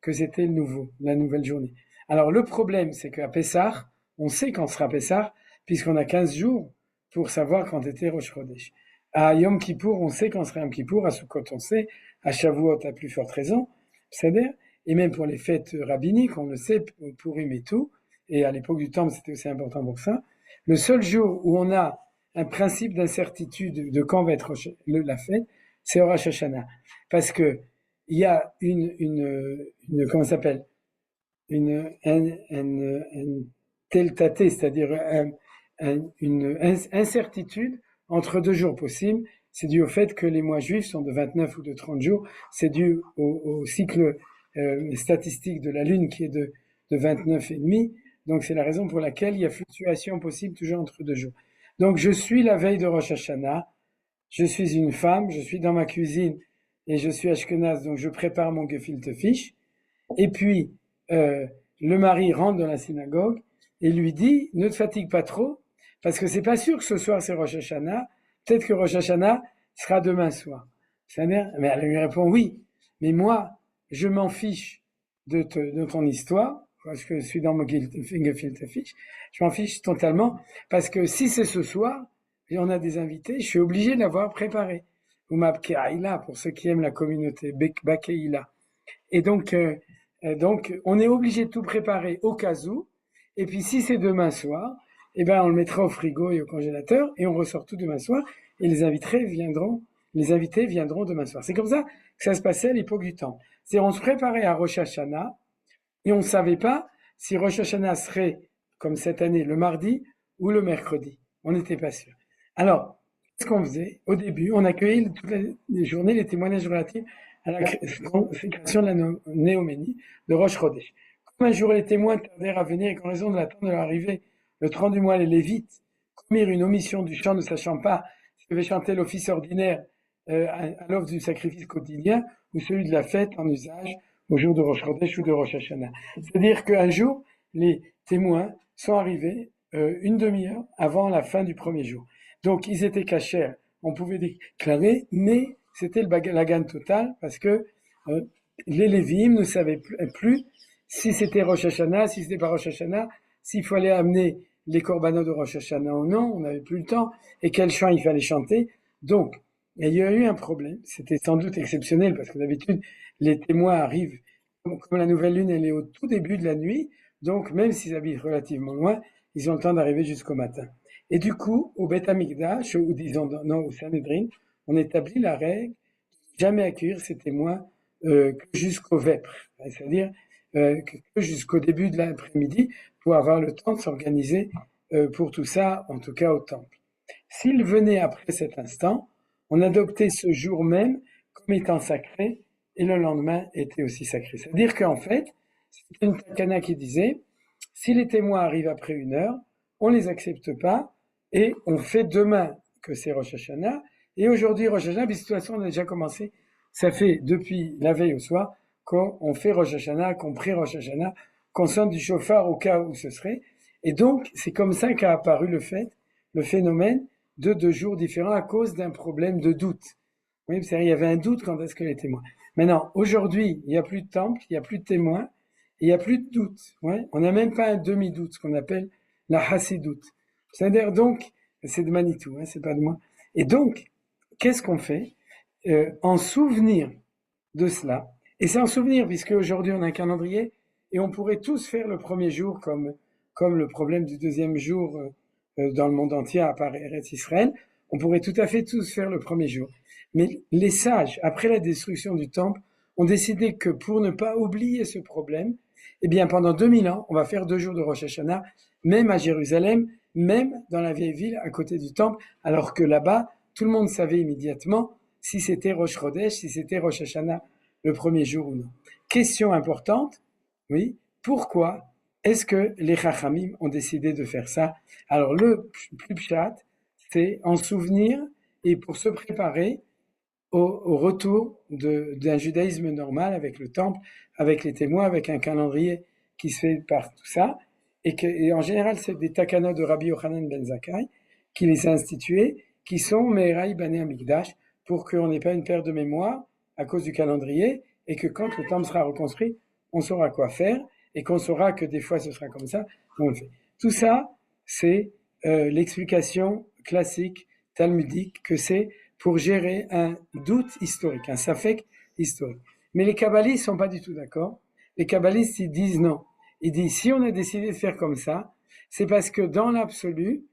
que c'était la nouvelle journée. Alors le problème, c'est qu'à Pessah, on sait quand sera Pessah, puisqu'on a 15 jours pour savoir quand était Rosh Chodesh. À Yom Kippour, on sait quand sera Yom Kippour, à Sukkot, on sait, à Shavuot, à plus forte raison, c'est-à-dire, et même pour les fêtes rabbiniques, on le sait, pour Purim et tout, et à l'époque du Temple, c'était aussi important pour ça. Le seul jour où on a un principe d'incertitude de quand va être la fête, c'est Rosh Hashanah. Parce que il y a comment ça s'appelle, une teltaté, c'est-à-dire une incertitude entre 2 jours possibles. C'est dû au fait que les mois juifs sont de 29 ou de 30 jours. C'est dû au cycle statistique de la Lune qui est de 29,5. Donc c'est la raison pour laquelle il y a fluctuation possible toujours entre 2 jours. Donc je suis la veille de Rosh Hashanah, je suis une femme, je suis dans ma cuisine et je suis ashkenaz, donc je prépare mon gefilte fish. Et puis le mari rentre dans la synagogue et lui dit ne te fatigue pas trop parce que c'est pas sûr que ce soir c'est Rosh Hashanah, peut-être que Rosh Hashanah sera demain soir. Mais elle lui répond oui, mais moi je m'en fiche de ton histoire. Parce que je suis dans mon gefilte fish, je m'en fiche totalement, parce que si c'est ce soir, et on a des invités, je suis obligé de l'avoir préparé. Ou Mabkeïla, pour ceux qui aiment la communauté, Bakeïla. Et donc, on est obligé de tout préparer au cas où, et puis si c'est demain soir, eh ben, on le mettra au frigo et au congélateur, et on ressort tout demain soir, et les invités viendront demain soir. C'est comme ça que ça se passait à l'époque du Temple. C'est-à-dire, on se préparait à Rosh Hashanah, et on ne savait pas si Rosh Hashanah serait, comme cette année, le mardi ou le mercredi. On n'était pas sûr. Alors, ce qu'on faisait au début, on accueillait toutes les journées les témoignages relatifs à la création de la néoménie de Rosh Chodesh. Comme un jour les témoins tardèrent à venir et qu'en raison de l'attente de leur arrivée, le 30 du mois, les Lévites commirent une omission du chant ne sachant pas s'ils devaient chanter l'office ordinaire à l'offre du sacrifice quotidien ou celui de la fête en usage au jour de Rosh Chodesh ou de Rosh Hashanah. C'est-à-dire qu'un jour, les témoins sont arrivés une demi-heure avant la fin du premier jour. Donc, ils étaient cachers, on pouvait déclarer, mais c'était le balagan total parce que les Lévim ne savaient plus si c'était Rosh Hashanah, si c'était pas Rosh Hashanah, s'il fallait amener les korbanot de Rosh Hashanah ou non, on n'avait plus le temps, et quel chant il fallait chanter. Donc, il y a eu un problème, c'était sans doute exceptionnel parce que d'habitude, les témoins arrivent, comme la nouvelle lune, elle est au tout début de la nuit, donc même s'ils habitent relativement loin, ils ont le temps d'arriver jusqu'au matin. Et du coup, au Beth Amikdash, ou disons non, au Sanhedrin, on établit la règle de jamais accueillir ces témoins que jusqu'au vêpres, c'est-à-dire que jusqu'au début de l'après-midi, pour avoir le temps de s'organiser pour tout ça, en tout cas au temple. S'ils venaient après cet instant, on adoptait ce jour même comme étant sacré, et le lendemain était aussi sacré. C'est-à-dire qu'en fait, c'est une takana qui disait, si les témoins arrivent après 1 heure, on les accepte pas, et on fait demain que c'est Rosh Hashanah, et aujourd'hui Rosh Hashanah, mais de toute façon on a déjà commencé, ça fait depuis la veille au soir, qu'on fait Rosh Hashanah, qu'on prie Rosh Hashanah, qu'on sonne du chauffard au cas où ce serait, et donc c'est comme ça qu'a apparu le phénomène de 2 jours différents à cause d'un problème de doute. Oui, c'est-à-dire il y avait un doute quant à ce que les témoins. Maintenant, aujourd'hui, il n'y a plus de temple, il n'y a plus de témoins, et il n'y a plus de doute. Ouais. On n'a même pas un demi-doute, ce qu'on appelle la hassidoute. C'est-à-dire donc, c'est de Manitou, c'est pas de moi. Et donc, qu'est-ce qu'on fait en souvenir de cela? Et c'est en souvenir, puisque aujourd'hui on a un calendrier, et on pourrait tous faire le premier jour comme le problème du deuxième jour dans le monde entier, à part Eretz Israël, on pourrait tout à fait tous faire le premier jour. Mais les sages, après la destruction du temple, ont décidé que pour ne pas oublier ce problème, eh bien pendant 2000 ans, on va faire 2 jours de Rosh Hashanah, même à Jérusalem, même dans la vieille ville à côté du temple, alors que là-bas, tout le monde savait immédiatement si c'était Rosh Chodesh, si c'était Rosh Hashanah le premier jour ou non. Question importante, oui, pourquoi est-ce que les Chachamim ont décidé de faire ça? Alors le plus pshat, c'est en souvenir et pour se préparer au retour d'un judaïsme normal avec le temple, avec les témoins, avec un calendrier qui se fait par tout ça, et en général c'est des takanot de Rabbi Yochanan ben Zakkai qui les a institués, qui sont Me'erai Banei Hamikdash, pour qu'on n'ait pas une perte de mémoire à cause du calendrier, et que quand le temple sera reconstruit, on saura quoi faire, et qu'on saura que des fois ce sera comme ça, on le fait. Tout ça, c'est l'explication classique, talmudique, que c'est pour gérer un doute historique, un safek historique. Mais les kabbalistes ne sont pas du tout d'accord. Les kabbalistes, ils disent non. Ils disent, si on a décidé de faire comme ça, c'est parce que dans l'absolu,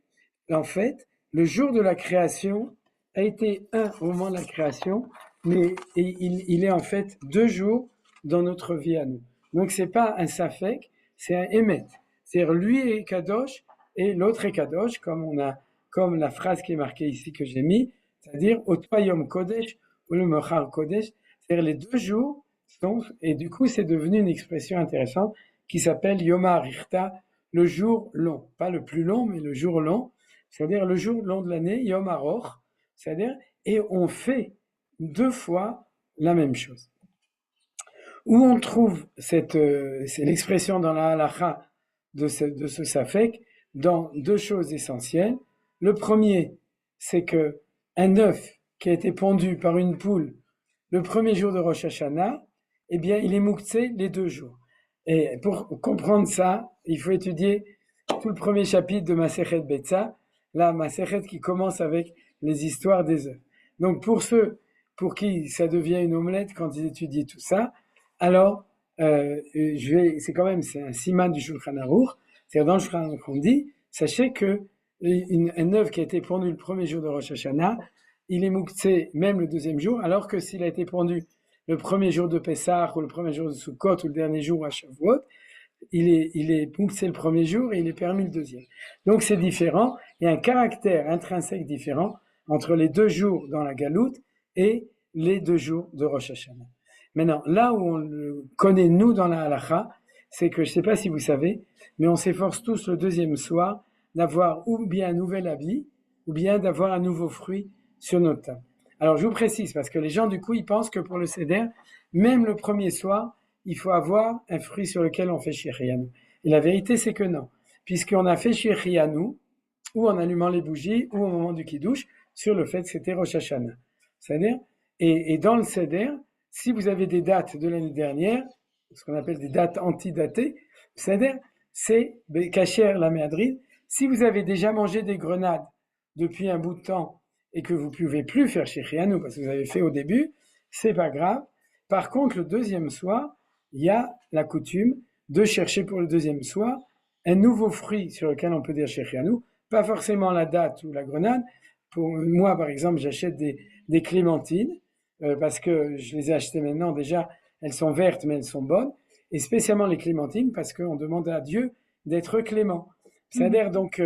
en fait, le jour de la création a été au moment de la création, mais il est en fait 2 jours dans notre vie à nous. Donc c'est pas un safek, c'est un émet. C'est-à-dire lui est kadosh et l'autre est kadosh, comme la phrase qui est marquée ici que j'ai mis, c'est-à-dire au Yom Kodesh ou le Mochar Kodesh, c'est-à-dire les 2 jours sont, et du coup c'est devenu une expression intéressante qui s'appelle Yom HaRichta, le jour long, pas le plus long, mais le jour long, c'est-à-dire le jour long de l'année, Yom HaRoch, c'est-à-dire, et on fait 2 fois la même chose. Où on trouve c'est l'expression dans la halacha de ce safek, dans 2 choses essentielles. Le premier, c'est que un œuf qui a été pondu par une poule le premier jour de Rosh Hashanah, eh bien, il est mouktsé les 2 jours. Et pour comprendre ça, il faut étudier tout le premier chapitre de Masechet Betza, la Masechet qui commence avec les histoires des œufs. Donc, pour ceux pour qui ça devient une omelette quand ils étudient tout ça, alors, c'est un siman du Shulchan Aruch, c'est-à-dire dans le Shulchan Aruch on dit, sachez que un œuf qui a été pondu le premier jour de Rosh Hashanah, il est mouktsé même le 2e jour, alors que s'il a été pondu le premier jour de Pessah ou le premier jour de Sukkot ou le dernier jour à Shavuot, il est mouktsé le premier jour et il est permis le 2e. Donc c'est différent, il y a un caractère intrinsèque différent entre les 2 jours dans la Galoute et les 2 jours de Rosh Hashanah. Maintenant, là où on le connaît, nous, dans la Halacha, c'est que, je ne sais pas si vous savez, mais on s'efforce tous le deuxième soir d'avoir ou bien un nouvel habit, ou bien d'avoir un nouveau fruit sur notre table. Alors, je vous précise, parce que les gens, du coup, ils pensent que pour le Seder, même le premier soir, il faut avoir un fruit sur lequel on fait Shehrianu. Et la vérité, c'est que non. Puisqu'on a fait Shehrianu, ou en allumant les bougies, ou au moment du Kiddush, sur le fait que c'était Rosh Hashanah. C'est-à-dire, et dans le Seder, si vous avez des dates de l'année dernière, ce qu'on appelle des dates antidatées, c'est-à-dire, c'est Kacher la Méadrine. Si vous avez déjà mangé des grenades depuis un bout de temps et que vous ne pouvez plus faire Shehrianu parce que vous avez fait au début, c'est pas grave. Par contre, le deuxième soir, il y a la coutume de chercher pour le deuxième soir un nouveau fruit sur lequel on peut dire Shehrianu, pas forcément la date ou la grenade. Pour moi, par exemple, j'achète des clémentines parce que je les ai achetées maintenant déjà, elles sont vertes mais elles sont bonnes, et spécialement les clémentines parce qu'on demande à Dieu d'être clément. C'est-à-dire donc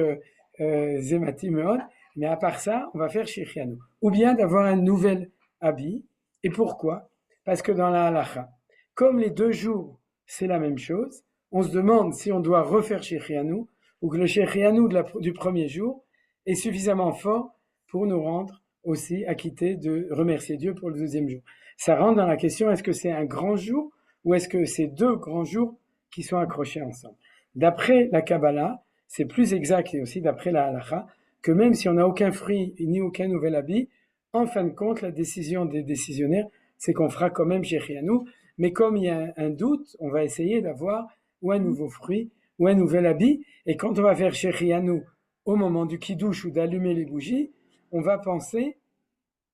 Zemati Meod, mais à part ça, on va faire Shehrianu. Ou bien d'avoir un nouvel habit. Et pourquoi? Parce que dans la halacha, comme les 2 jours, c'est la même chose, on se demande si on doit refaire Shehrianu ou que le Shehrianu du premier jour est suffisamment fort pour nous rendre aussi acquittés de remercier Dieu pour le deuxième jour. Ça rentre dans la question, est-ce que c'est un grand jour ou est-ce que c'est 2 grands jours qui sont accrochés ensemble? D'après la Kabbalah, c'est plus exact, et aussi d'après la Halacha, que même si on n'a aucun fruit ni aucun nouvel habit, en fin de compte, la décision des décisionnaires, c'est qu'on fera quand même Shehrianu, mais comme il y a un doute, on va essayer d'avoir ou un nouveau fruit ou un nouvel habit, et quand on va faire Shehrianu au moment du Kiddush ou d'allumer les bougies, on va penser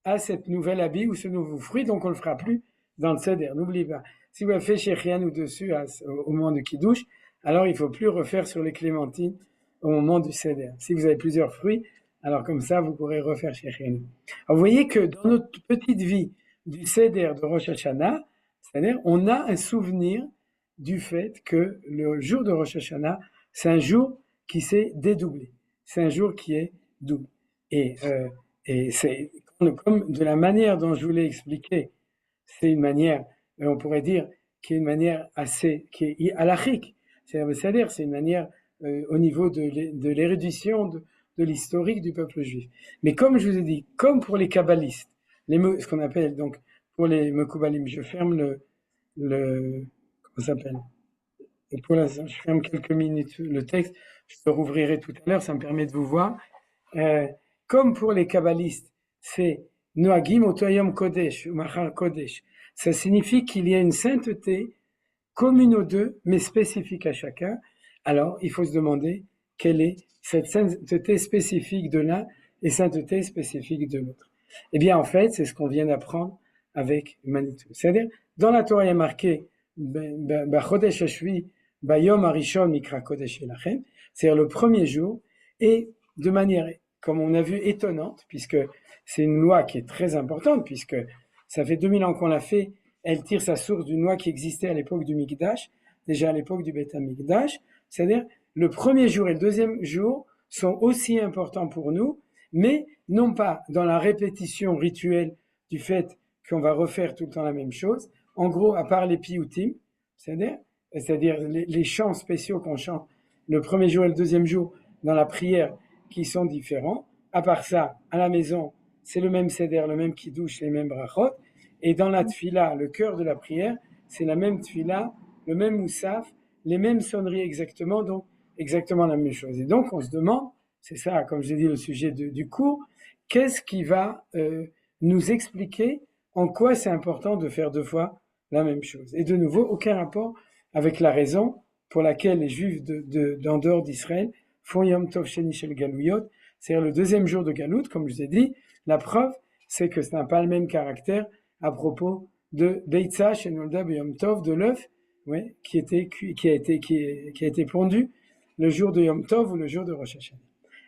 à cette nouvelle habit ou ce nouveau fruit, donc on ne le fera plus dans le Seder. N'oubliez pas, si vous avez fait Shehrianu dessus au moment du Kiddush, alors il ne faut plus refaire sur les clémentines au moment du Seder. Si vous avez plusieurs fruits, alors comme ça, vous pourrez refaire Shehrianu. Alors vous voyez que dans notre petite vie du Seder de Rosh Hashanah, c'est-à-dire on a un souvenir du fait que le jour de Rosh Hashanah, c'est un jour qui s'est dédoublé. C'est un jour qui est double. Et c'est comme de la manière dont je vous l'ai expliqué, c'est une manière, on pourrait dire, qui est une manière qui est halachique. C'est-à-dire, c'est une manière au niveau de l'érudition, de l'historique du peuple juif. Mais comme je vous ai dit, comme pour les kabbalistes, ce qu'on appelle donc pour les mekoubalim, je ferme comment ça s'appelle? Et pour l'instant, je ferme quelques minutes le texte, je le rouvrirai tout à l'heure, ça me permet de vous voir. Comme pour les kabbalistes, c'est Noagim Otoyom Kodesh ou Machar Kodesh. Ça signifie qu'il y a une sainteté commune aux deux, mais spécifique à chacun. Alors, il faut se demander quelle est cette sainteté spécifique de l'un et sainteté spécifique de l'autre. Eh bien, en fait, c'est ce qu'on vient d'apprendre avec Manitou. C'est-à-dire, dans la Torah, il y a marqué Chodesh Hashvi, Bayom Arishon Mikra Kodesh Elachem, c'est-à-dire le premier jour, et de manière, comme on a vu, étonnante, puisque c'est une loi qui est très importante, puisque ça fait 2000 ans qu'on l'a fait, elle tire sa source d'une loi qui existait à l'époque du Mikdash, déjà à l'époque du Beth HaMikdash, c'est-à-dire le premier jour et le deuxième jour sont aussi importants pour nous, mais non pas dans la répétition rituelle du fait qu'on va refaire tout le temps la même chose, en gros, à part les piyutim, c'est-à-dire les chants spéciaux qu'on chante le premier jour et le deuxième jour dans la prière qui sont différents. À part ça, à la maison, c'est le même seder, le même kiddush, les mêmes brachot. Et dans la tfila, le cœur de la prière, c'est la même tfila, le même moussaf, les mêmes sonneries exactement, donc exactement la même chose. Et donc on se demande, c'est ça, comme j'ai dit, le sujet du cours, qu'est-ce qui va nous expliquer en quoi c'est important de faire 2 fois la même chose. Et de nouveau, aucun rapport avec la raison pour laquelle les Juifs d'en dehors d'Israël font Yom Tov Sheni Shel Galouyot, c'est-à-dire le deuxième jour de Galout, comme je vous ai dit. La preuve, c'est que ça n'a pas le même caractère à propos de Beitza Shenolda Yom Tov, de l'œuf, qui a été pondu le jour de Yom Tov ou le jour de Rosh Hashanah.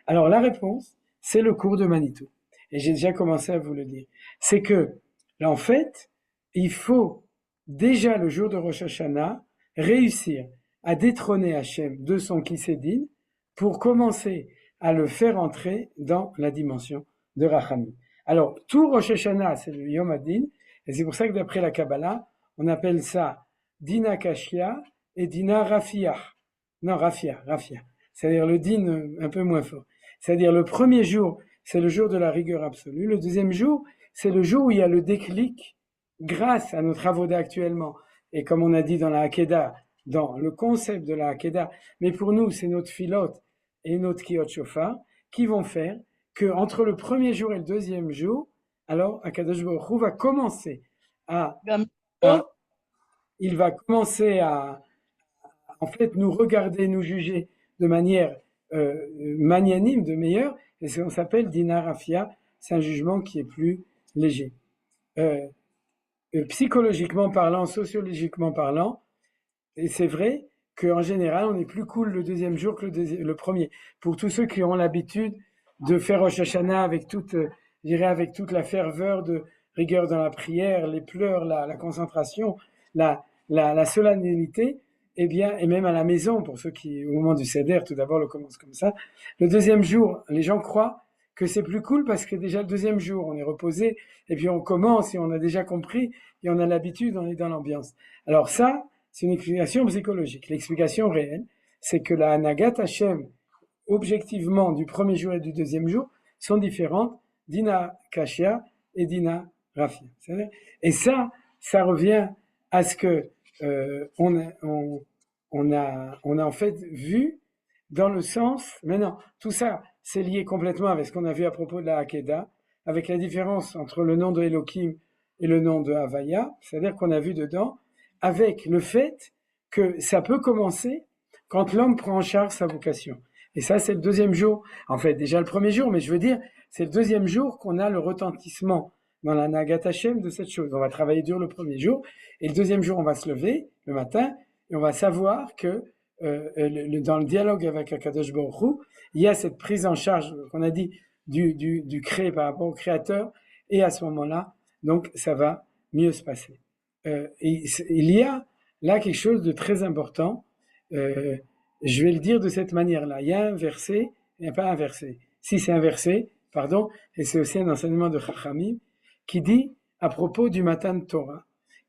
Alors la réponse, c'est le cours de Manitou. Et j'ai déjà commencé à vous le dire. C'est que, là, en fait, il faut déjà le jour de Rosh Hashanah réussir à détrôner Hachem de son Kisédine pour commencer à le faire entrer dans la dimension de Rachamim. Alors, tout Rosh Hashanah, c'est le Yom Hadin, et c'est pour ça que d'après la Kabbalah, on appelle ça Dina Kashia et Dina Rafia. Non, Rafia. C'est-à-dire le din un peu moins fort. C'est-à-dire le premier jour, c'est le jour de la rigueur absolue. Le deuxième jour, c'est le jour où il y a le déclic grâce à notre avoda actuellement. Et comme on a dit dans la Hakeda, dans le concept de la Hakeda, mais pour nous, c'est notre filote et notre kiyot shofar qui vont faire que entre le premier jour et le deuxième jour, alors Akadosh Baruch Hu va commencer il va commencer à en fait nous regarder, nous juger de manière magnanime, de meilleure, et ça s'appelle Dina Rafia, c'est un jugement qui est plus léger. Psychologiquement parlant, sociologiquement parlant, et c'est vrai qu'en général, on est plus cool le deuxième jour que le premier. Pour tous ceux qui ont l'habitude de faire Rosh Hashanah avec toute la ferveur de rigueur dans la prière, les pleurs, la concentration, la solennité, eh bien, et même à la maison, pour ceux qui, au moment du Seder, tout d'abord, le commencent comme ça. Le deuxième jour, les gens croient que c'est plus cool parce que déjà le deuxième jour, on est reposé, et puis on commence et on a déjà compris, et on a l'habitude, on est dans l'ambiance. Alors ça, c'est une explication psychologique. L'explication réelle, c'est que la Hanagat Hashem, objectivement, du premier jour et du deuxième jour, sont différentes, Dina Kashia et Dina Rafia. Et ça revient à ce que on a en fait vu dans le sens, maintenant, tout ça, c'est lié complètement avec ce qu'on a vu à propos de la Hakeda, avec la différence entre le nom de Elohim et le nom de Havaya, c'est-à-dire qu'on a vu dedans, avec le fait que ça peut commencer quand l'homme prend en charge sa vocation. Et ça, c'est le deuxième jour. En fait, déjà le premier jour, mais je veux dire, c'est le deuxième jour qu'on a le retentissement dans la Nagat Hashem de cette chose. On va travailler dur le premier jour, et le deuxième jour, on va se lever le matin, et on va savoir que dans le dialogue avec Akadosh Baruch Hu, il y a cette prise en charge qu'on a dit du créé par rapport au créateur, et à ce moment-là, donc ça va mieux se passer. Il y a là quelque chose de très important. Je vais le dire de cette manière-là. Il y a un verset, il n'y a pas un verset. Si c'est un verset, pardon, et c'est aussi un enseignement de Chachamim, qui dit à propos du Matan Torah,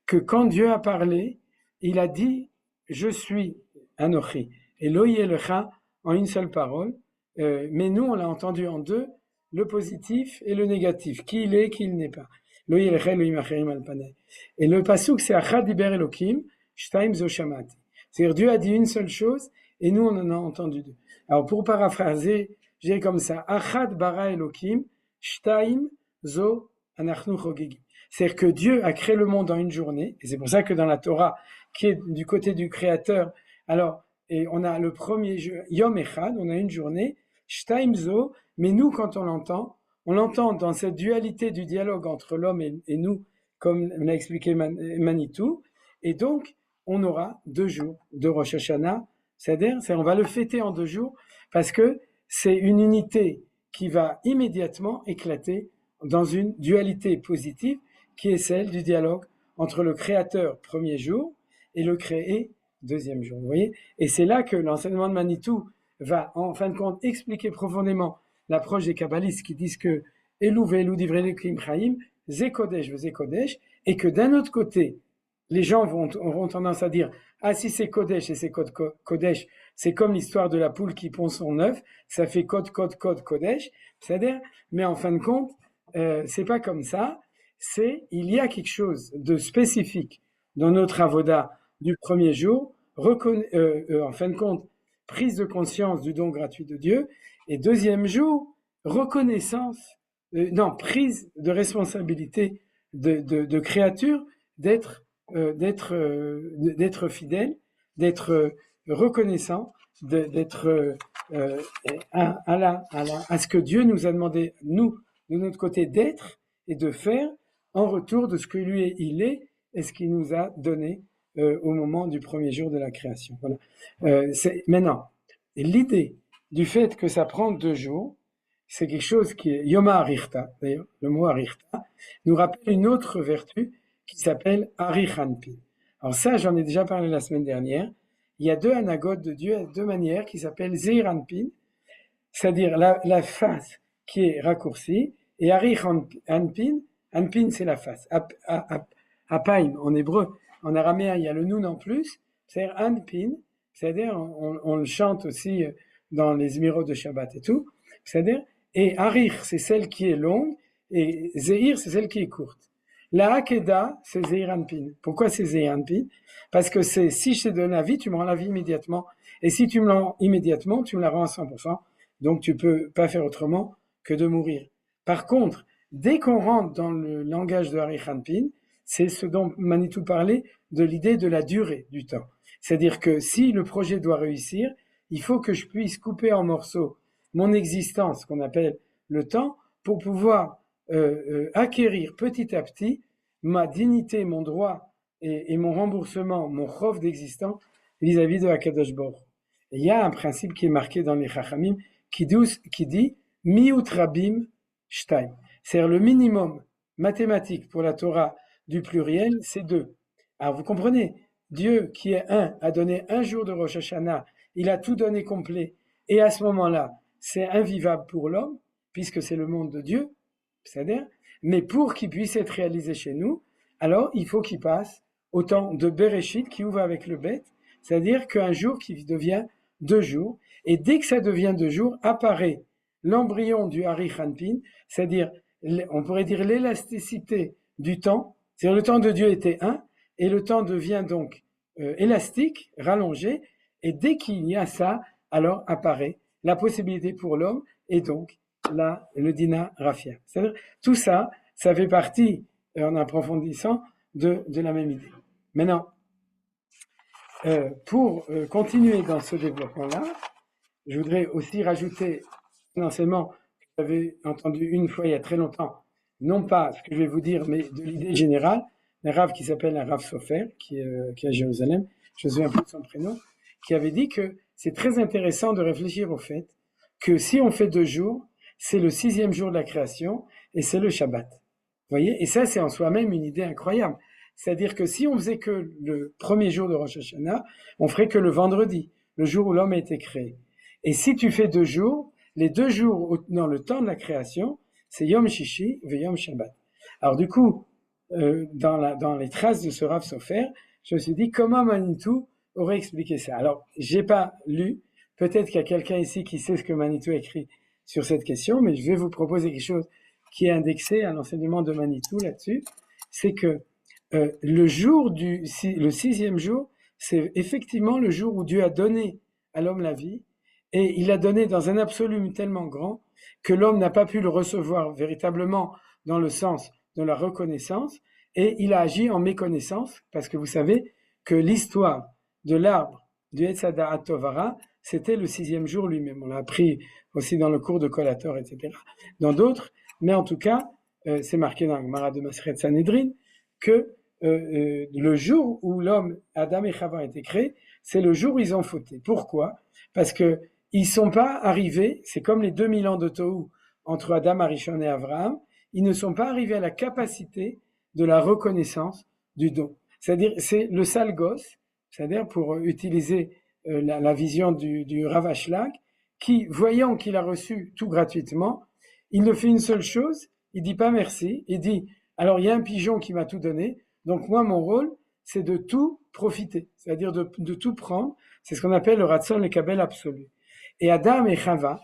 que quand Dieu a parlé, il a dit « Je suis Anochi » et « Lo Yelecha » en une seule parole, mais nous on l'a entendu en deux, le positif et le négatif, qui il est, qui il n'est pas. Lo Yelecha Elohim Acherim al Panay. Et le pasuk c'est « Achad diber Elokim, shtaim zo shamati ». C'est-à-dire Dieu a dit une seule chose et nous on en a entendu deux. Alors pour paraphraser, j'ai comme ça « Achad bara Elokim, shtaim zo anachnu chogegim ». C'est-à-dire que Dieu a créé le monde en une journée, et c'est pour ça que dans la Torah, qui est du côté du Créateur, alors, et on a le premier Yom Echad, on a une journée, Shtaim Zo, mais nous, quand on l'entend dans cette dualité du dialogue entre l'homme et nous, comme l'a expliqué Manitou, et donc, on aura 2 jours de Rosh Hashanah, c'est-à-dire, on va le fêter en 2 jours, parce que c'est une unité qui va immédiatement éclater dans une dualité positive, qui est celle du dialogue entre le créateur premier jour et le créé deuxième jour. Vous voyez ? Et c'est là que l'enseignement de Manitou va, en fin de compte, expliquer profondément l'approche des kabbalistes qui disent que Elou ve'elou divrei Elokim chaim, ze kodesh ve ze kodesh, et que d'un autre côté, les gens auront tendance à dire ah si c'est kodesh et c'est kodesh, c'est comme l'histoire de la poule qui pond son œuf, ça fait kod kodesh, c'est-à-dire, mais en fin de compte, c'est pas comme ça. Il y a quelque chose de spécifique dans notre avoda du premier jour, en fin de compte, prise de conscience du don gratuit de Dieu, et deuxième jour, prise de responsabilité de créature, d'être fidèle, d'être reconnaissant, d'être à ce que Dieu nous a demandé, nous, de notre côté, d'être et de faire en retour de ce que lui il est et ce qu'il nous a donné au moment du premier jour de la création. Voilà. Maintenant, l'idée du fait que ça prend 2 jours, c'est quelque chose qui est Yoma Arichta, d'ailleurs, le mot Arichta, nous rappelle une autre vertu qui s'appelle Arichanpin. Alors ça, j'en ai déjà parlé la semaine dernière. Il y a 2 anagotes de Dieu, 2 manières qui s'appellent Zeiranpin, c'est-à-dire la face qui est raccourcie, Et Arich Anpin, Anpin c'est la face. Apaim en hébreu, en araméen il y a le noun en plus, c'est-à-dire Anpin, c'est-à-dire on le chante aussi dans les Émiraux de Shabbat et tout, c'est-à-dire, et Arich c'est celle qui est longue, et Zeir c'est celle qui est courte. La Hakeda, c'est Zeir Anpin. Pourquoi c'est Zeir Anpin? Parce que c'est, si je te donne la vie, tu me rends la vie immédiatement. Et si tu me la rends immédiatement, tu me la rends à 100%. Donc tu peux pas faire autrement que de mourir. Par contre, dès qu'on rentre dans le langage de Arich Anpin, c'est ce dont Manitou parlait, de l'idée de la durée du temps. C'est-à-dire que si le projet doit réussir, il faut que je puisse couper en morceaux mon existence, qu'on appelle le temps, pour pouvoir acquérir petit à petit ma dignité, mon droit et mon remboursement, mon chov d'existence vis-à-vis de Akadosh Baruch. Il y a un principe qui est marqué dans les Chachamim qui dit miut rabim shtaim. C'est-à-dire le minimum mathématique pour la Torah du pluriel, c'est 2. Alors vous comprenez, Dieu qui est un a donné un jour de Rosh Hashanah, il a tout donné complet, et à ce moment-là, c'est invivable pour l'homme, puisque c'est le monde de Dieu, c'est-à-dire, mais pour qu'il puisse être réalisé chez nous, alors il faut qu'il passe au temps de Bereshit qui ouvre avec le Bet, c'est-à-dire qu'un jour qui devient 2 jours, et dès que ça devient 2 jours, apparaît l'embryon du Arich Anpin, c'est-à-dire, on pourrait dire l'élasticité du temps, c'est-à-dire le temps de Dieu était 1, et le temps devient donc élastique, rallongé, et dès qu'il y a ça, alors apparaît la possibilité pour l'homme, et donc le Dina Rafia. C'est-à-dire, tout ça, ça fait partie, en approfondissant, de la même idée. Maintenant, pour continuer dans ce développement-là, je voudrais aussi rajouter un enseignement que j'avais entendu une fois il y a très longtemps, non pas ce que je vais vous dire, mais de l'idée générale, un Rav qui s'appelle un Rav Sofer, qui est à Jérusalem, je me souviens plus de son prénom, qui avait dit que c'est très intéressant de réfléchir au fait que si on fait 2 jours, c'est le 6e jour de la création et c'est le Shabbat. Vous voyez? Et ça, c'est en soi-même une idée incroyable. C'est-à-dire que si on faisait que le premier jour de Rosh Hashanah, on ferait que le vendredi, le jour où l'homme a été créé. Et si tu fais 2 jours, les 2 jours dans le temps de la création, c'est Yom Shishi et Yom Shabbat. Alors du coup, dans les traces de ce Rav Sofer, je me suis dit comment Manitou aurait expliqué ça. Alors, j'ai pas lu, peut-être qu'il y a quelqu'un ici qui sait ce que Manitou a écrit sur cette question, mais je vais vous proposer quelque chose qui est indexé à l'enseignement de Manitou là-dessus, c'est que le 6e jour, c'est effectivement le jour où Dieu a donné à l'homme la vie, et il l'a donné dans un absolu tellement grand que l'homme n'a pas pu le recevoir véritablement dans le sens de la reconnaissance, et il a agi en méconnaissance, parce que vous savez que l'histoire de l'arbre du Etz Hada'at Tovara, c'était le 6e jour lui-même. On l'a appris aussi dans le cours de Kolator, etc. Dans d'autres, mais en tout cas, c'est marqué dans la Gemara de Maseret Sanhedrin que le jour où l'homme, Adam et Chava, ont été créés, c'est le jour où ils ont fauté. Pourquoi? Parce que ils sont pas arrivés, c'est comme les 2000 ans de Tohu entre Adam, Arishon et Abraham, ils ne sont pas arrivés à la capacité de la reconnaissance du don. C'est-à-dire, c'est le sale gosse, c'est-à-dire pour utiliser la vision du Rav Ashlag, qui, voyant qu'il a reçu tout gratuitement, il ne fait une seule chose, il dit pas merci, il dit, alors il y a un pigeon qui m'a tout donné, donc moi mon rôle, c'est de tout profiter, c'est-à-dire de tout prendre, c'est ce qu'on appelle le Ratzon le Kabel absolu. Et Adam et Chava,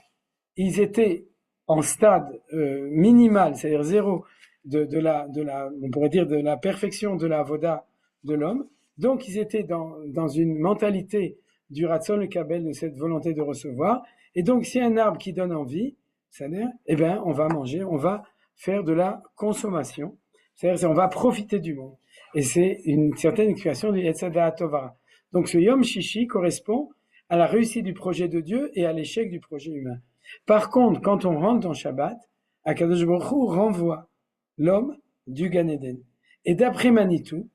ils étaient en stade minimal, c'est-à-dire 0, on pourrait dire de la perfection de la avoda de l'homme. Donc ils étaient dans une mentalité du Ratzon le Kabel, de cette volonté de recevoir. Et donc s'il y a un arbre qui donne envie, c'est-à-dire, eh ben on va manger, on va faire de la consommation, c'est-à-dire on va profiter du monde. Et c'est une certaine explication du Etz Hada'at Tovara. Donc ce Yom Shishi correspond à la réussite du projet de Dieu et à l'échec du projet humain. Par contre, quand on rentre dans Shabbat, Akadosh Baruch Hu renvoie l'homme du Gan Eden. Et d'après Manitou,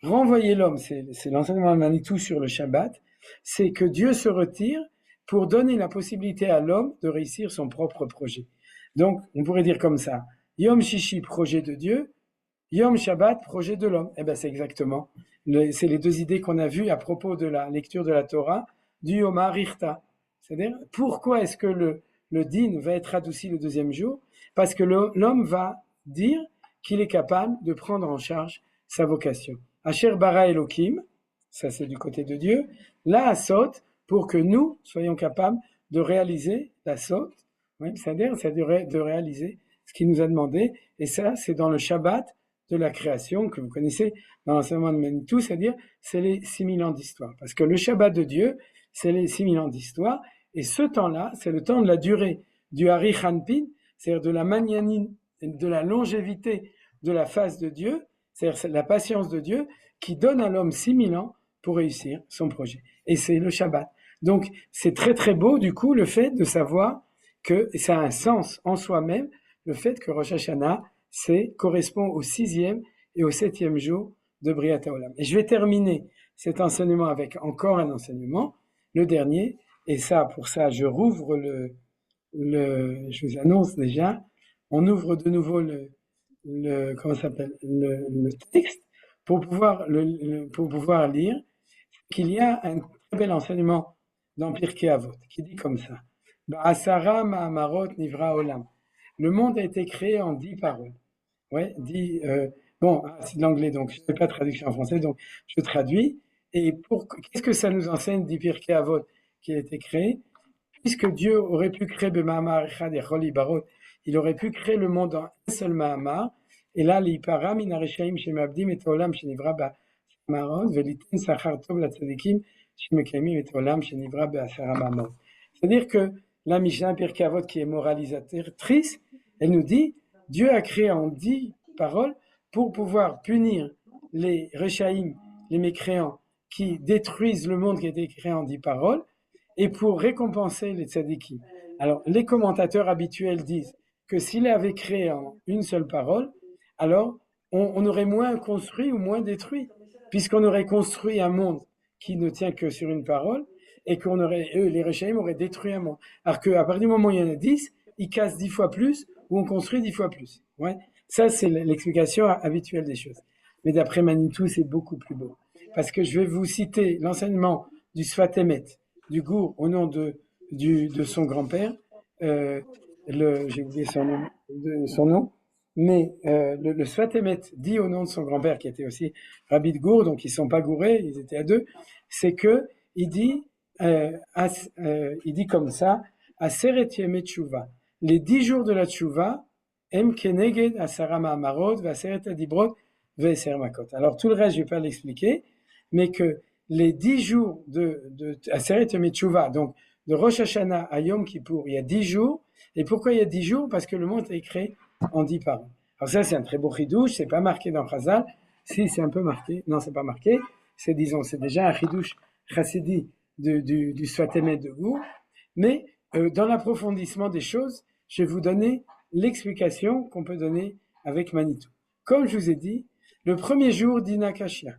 renvoyer l'homme, c'est l'enseignement de Manitou sur le Shabbat, c'est que Dieu se retire pour donner la possibilité à l'homme de réussir son propre projet. Donc, on pourrait dire comme ça, Yom Shishi, projet de Dieu, Yom Shabbat, projet de l'homme. Eh bien, c'est exactement, c'est les 2 idées qu'on a vues à propos de la lecture de la Torah, du Yom HaRichta. C'est-à-dire, pourquoi est-ce que le din va être adouci le deuxième jour, parce que l'homme va dire qu'il est capable de prendre en charge sa vocation. Asher bara Elohim, ça c'est du côté de Dieu, la asot, pour que nous soyons capables de réaliser la sot, c'est-à-dire de réaliser ce qu'il nous a demandé, et ça c'est dans le Shabbat de la création que vous connaissez dans l'enseignement de Manitou, c'est-à-dire c'est les 6000 ans d'histoire, parce que le Shabbat de Dieu, c'est les 6000 ans d'histoire, et ce temps-là, c'est le temps de la durée du Hari Hanpin, c'est-à-dire de la magnanimité, de la longévité de la face de Dieu, c'est-à-dire la patience de Dieu, qui donne à l'homme 6000 ans pour réussir son projet. Et c'est le Shabbat. Donc, c'est très très beau, du coup, le fait de savoir que ça a un sens en soi-même, le fait que Rosh Hashanah, correspond au 6e et au 7e jour de Briat Haolam. Et je vais terminer cet enseignement avec encore un enseignement, le dernier, et ça, pour ça, je rouvre je vous annonce déjà, on ouvre de nouveau le texte pour pouvoir lire qu'il y a un très bel enseignement dans Pirkei Avot qui dit comme ça: Ba'asara ma'amarot nivra olam. Le monde a été créé en 10 paroles. Ouais, c'est de l'anglais, donc je ne fais pas de traduction en français, donc je traduis. Et qu'est-ce que ça nous enseigne, dit Pirkei Avot, qui a été créé? Puisque Dieu aurait pu créer B'ma'amar echad echol ibarot, il aurait pu créer le monde en un seul Ma'amar, et là, l'Ipara min hareshaim shemabdim et olam shenivra ba'amarot, veliten sachar tov latzadikim shemekayimim et olam shenivra ba'asara ma'amot. C'est-à-dire que la Mishnah Pirkei Avot, qui est moralisatrice, elle nous dit, Dieu a créé en 10 paroles pour pouvoir punir les Reshaïm, les mécréants, qui détruisent le monde qui a été créé en 10 paroles, et pour récompenser les tzadikim. Alors, les commentateurs habituels disent que s'il avait créé en une seule parole, alors on aurait moins construit ou moins détruit, puisqu'on aurait construit un monde qui ne tient que sur une parole, et les Reshaïm auraient détruit un monde. Alors qu'à partir du moment où il y en a 10, ils cassent 10 fois plus, ou on construit 10 fois plus. Ouais. Ça, c'est l'explication habituelle des choses. Mais d'après Manitou, c'est beaucoup plus beau. Parce que je vais vous citer l'enseignement du Sfat Emet, du Gour, au nom de son grand-père. J'ai oublié son nom. Mais le Sfat Emet dit au nom de son grand-père, qui était aussi Rabbi de Gour, donc ils ne sont pas gourés, ils étaient à deux, c'est que il dit comme ça, Aseret Yemei Tshuva. Les 10 jours de la Tshuva, Em Keneged Asara Ma'amarot, Vaseret Adibrot, Veser Makot. Alors tout le reste, je ne vais pas l'expliquer, mais que les 10 jours de Aseret Yemei Tshuva, donc de Rosh Hashanah à Yom Kippour, il y a 10 jours. Et pourquoi il y a 10 jours? Parce que le monde est créé en 10 paroles. Alors ça, c'est un très beau chidouche, c'est pas marqué dans Chazal. Si, c'est un peu marqué. Non, c'est pas marqué. C'est déjà un chidouche chassidi du Sfat Emet de Gour. Mais dans l'approfondissement des choses, je vais vous donner l'explication qu'on peut donner avec Manitou. Comme je vous ai dit, le premier jour, Dina Kashia.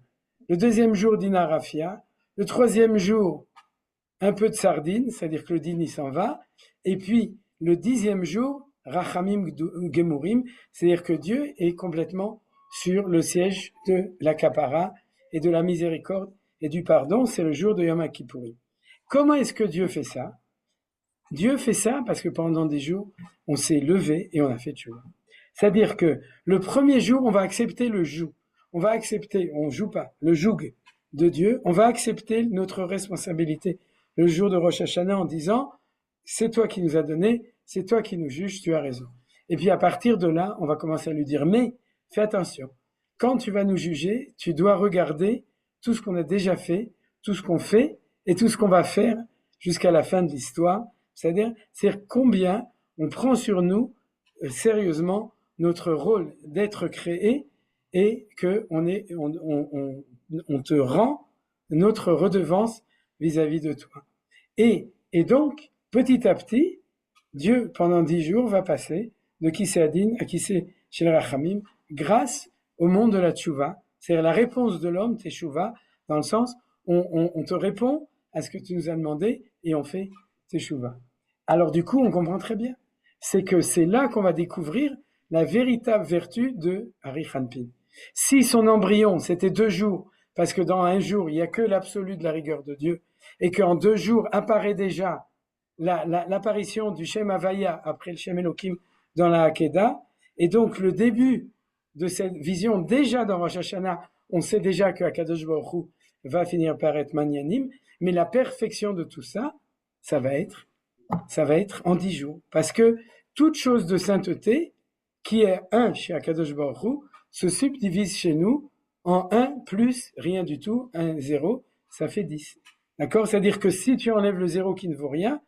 Le deuxième jour, Dina Rafia. Le troisième jour, un peu de sardine, c'est-à-dire que le din, il s'en va. Et puis, le 10e jour, Rachamim Gemurim, c'est-à-dire que Dieu est complètement sur le siège de la Kapara et de la miséricorde et du pardon. C'est le jour de Yom Kippourim. Comment est-ce que Dieu fait ça? Dieu fait ça parce que pendant des jours, on s'est levé et on a fait tchouva. C'est-à-dire que le premier jour, on va accepter le joug. On va accepter, on joue pas, le joug de Dieu. On va accepter notre responsabilité le jour de Rosh Hashanah en disant, c'est toi qui nous as donné, c'est toi qui nous juges, tu as raison. Et puis à partir de là, on va commencer à lui dire, mais fais attention. Quand tu vas nous juger, tu dois regarder tout ce qu'on a déjà fait, tout ce qu'on fait et tout ce qu'on va faire jusqu'à la fin de l'histoire. C'est-à-dire combien on prend sur nous sérieusement notre rôle d'être créé et que on te rend notre redevance vis-à-vis de toi. Et donc, petit à petit, Dieu, pendant 10 jours, va passer de Kisei Adin à Kisei Shel Rachamim grâce au monde de la Tchouva, c'est-à-dire la réponse de l'homme, Teshuvah, dans le sens, on te répond à ce que tu nous as demandé et on fait Teshuvah. Alors du coup, on comprend très bien. C'est que c'est là qu'on va découvrir la véritable vertu de Hari Hanpin. Si son embryon, c'était 2 jours, parce que dans un jour, il n'y a que l'absolu de la rigueur de Dieu, et qu'en 2 jours apparaît déjà l'apparition du Shem Havaya après le Shem Elohim dans la Hakeda, et donc le début de cette vision déjà dans Rosh Hashanah, on sait déjà que Akadosh Baruch Hu va finir par être Magnanim, mais la perfection de tout ça, ça va être en 10 jours. Parce que toute chose de sainteté, qui est 1 chez Akadosh Baruch Hu, se subdivise chez nous en 1 plus rien du tout, 1, 0, ça fait 10. D'accord? C'est-à-dire que si tu enlèves le 0 qui ne vaut rien,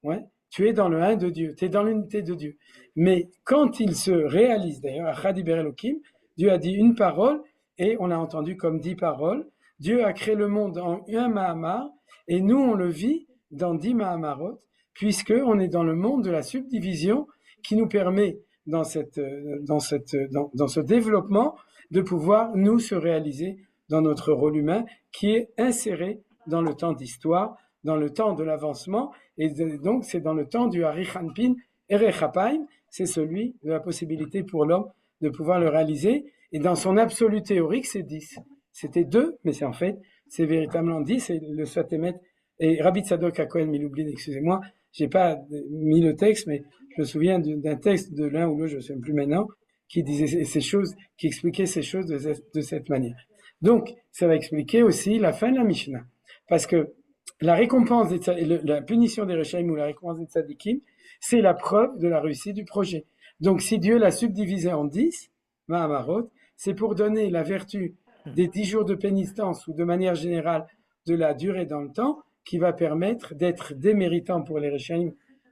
ouais, tu es dans le 1 de Dieu, tu es dans l'unité de Dieu. Mais quand il se réalise, d'ailleurs, à Chadiber Elohim, Dieu a dit une parole, et on l'a entendu comme 10 paroles. Dieu a créé le monde en un Mahamar, et nous, on le vit dans 10 Mahamarot, puisque on est dans le monde de la subdivision qui nous permet, dans ce développement, de pouvoir nous se réaliser dans notre rôle humain, qui est inséré dans le temps d'histoire, dans le temps de l'avancement, et donc c'est dans le temps du Harichanpin Erechapaim, c'est celui de la possibilité pour l'homme de pouvoir le réaliser, et dans son absolu théorique, c'est 10. C'était 2, mais c'est en fait, c'est véritablement 10, et le Svatemet, et Rabbi Tzadok HaKohen Milublin, excusez-moi, j'ai pas mis le texte, mais je me souviens d'un texte de l'un ou l'autre, je ne sais plus maintenant, qui disait ces choses, qui expliquait ces choses de cette manière. Donc, ça va expliquer aussi la fin de la Mishnah. Parce que la récompense la punition des Rechaim ou la récompense des Tzadikim, c'est la preuve de la réussite du projet. Donc, si Dieu l'a subdivisé en 10, Mahamarot, c'est pour donner la vertu des 10 jours de pénitence ou de manière générale de la durée dans le temps qui va permettre d'être déméritant pour les Rechaim,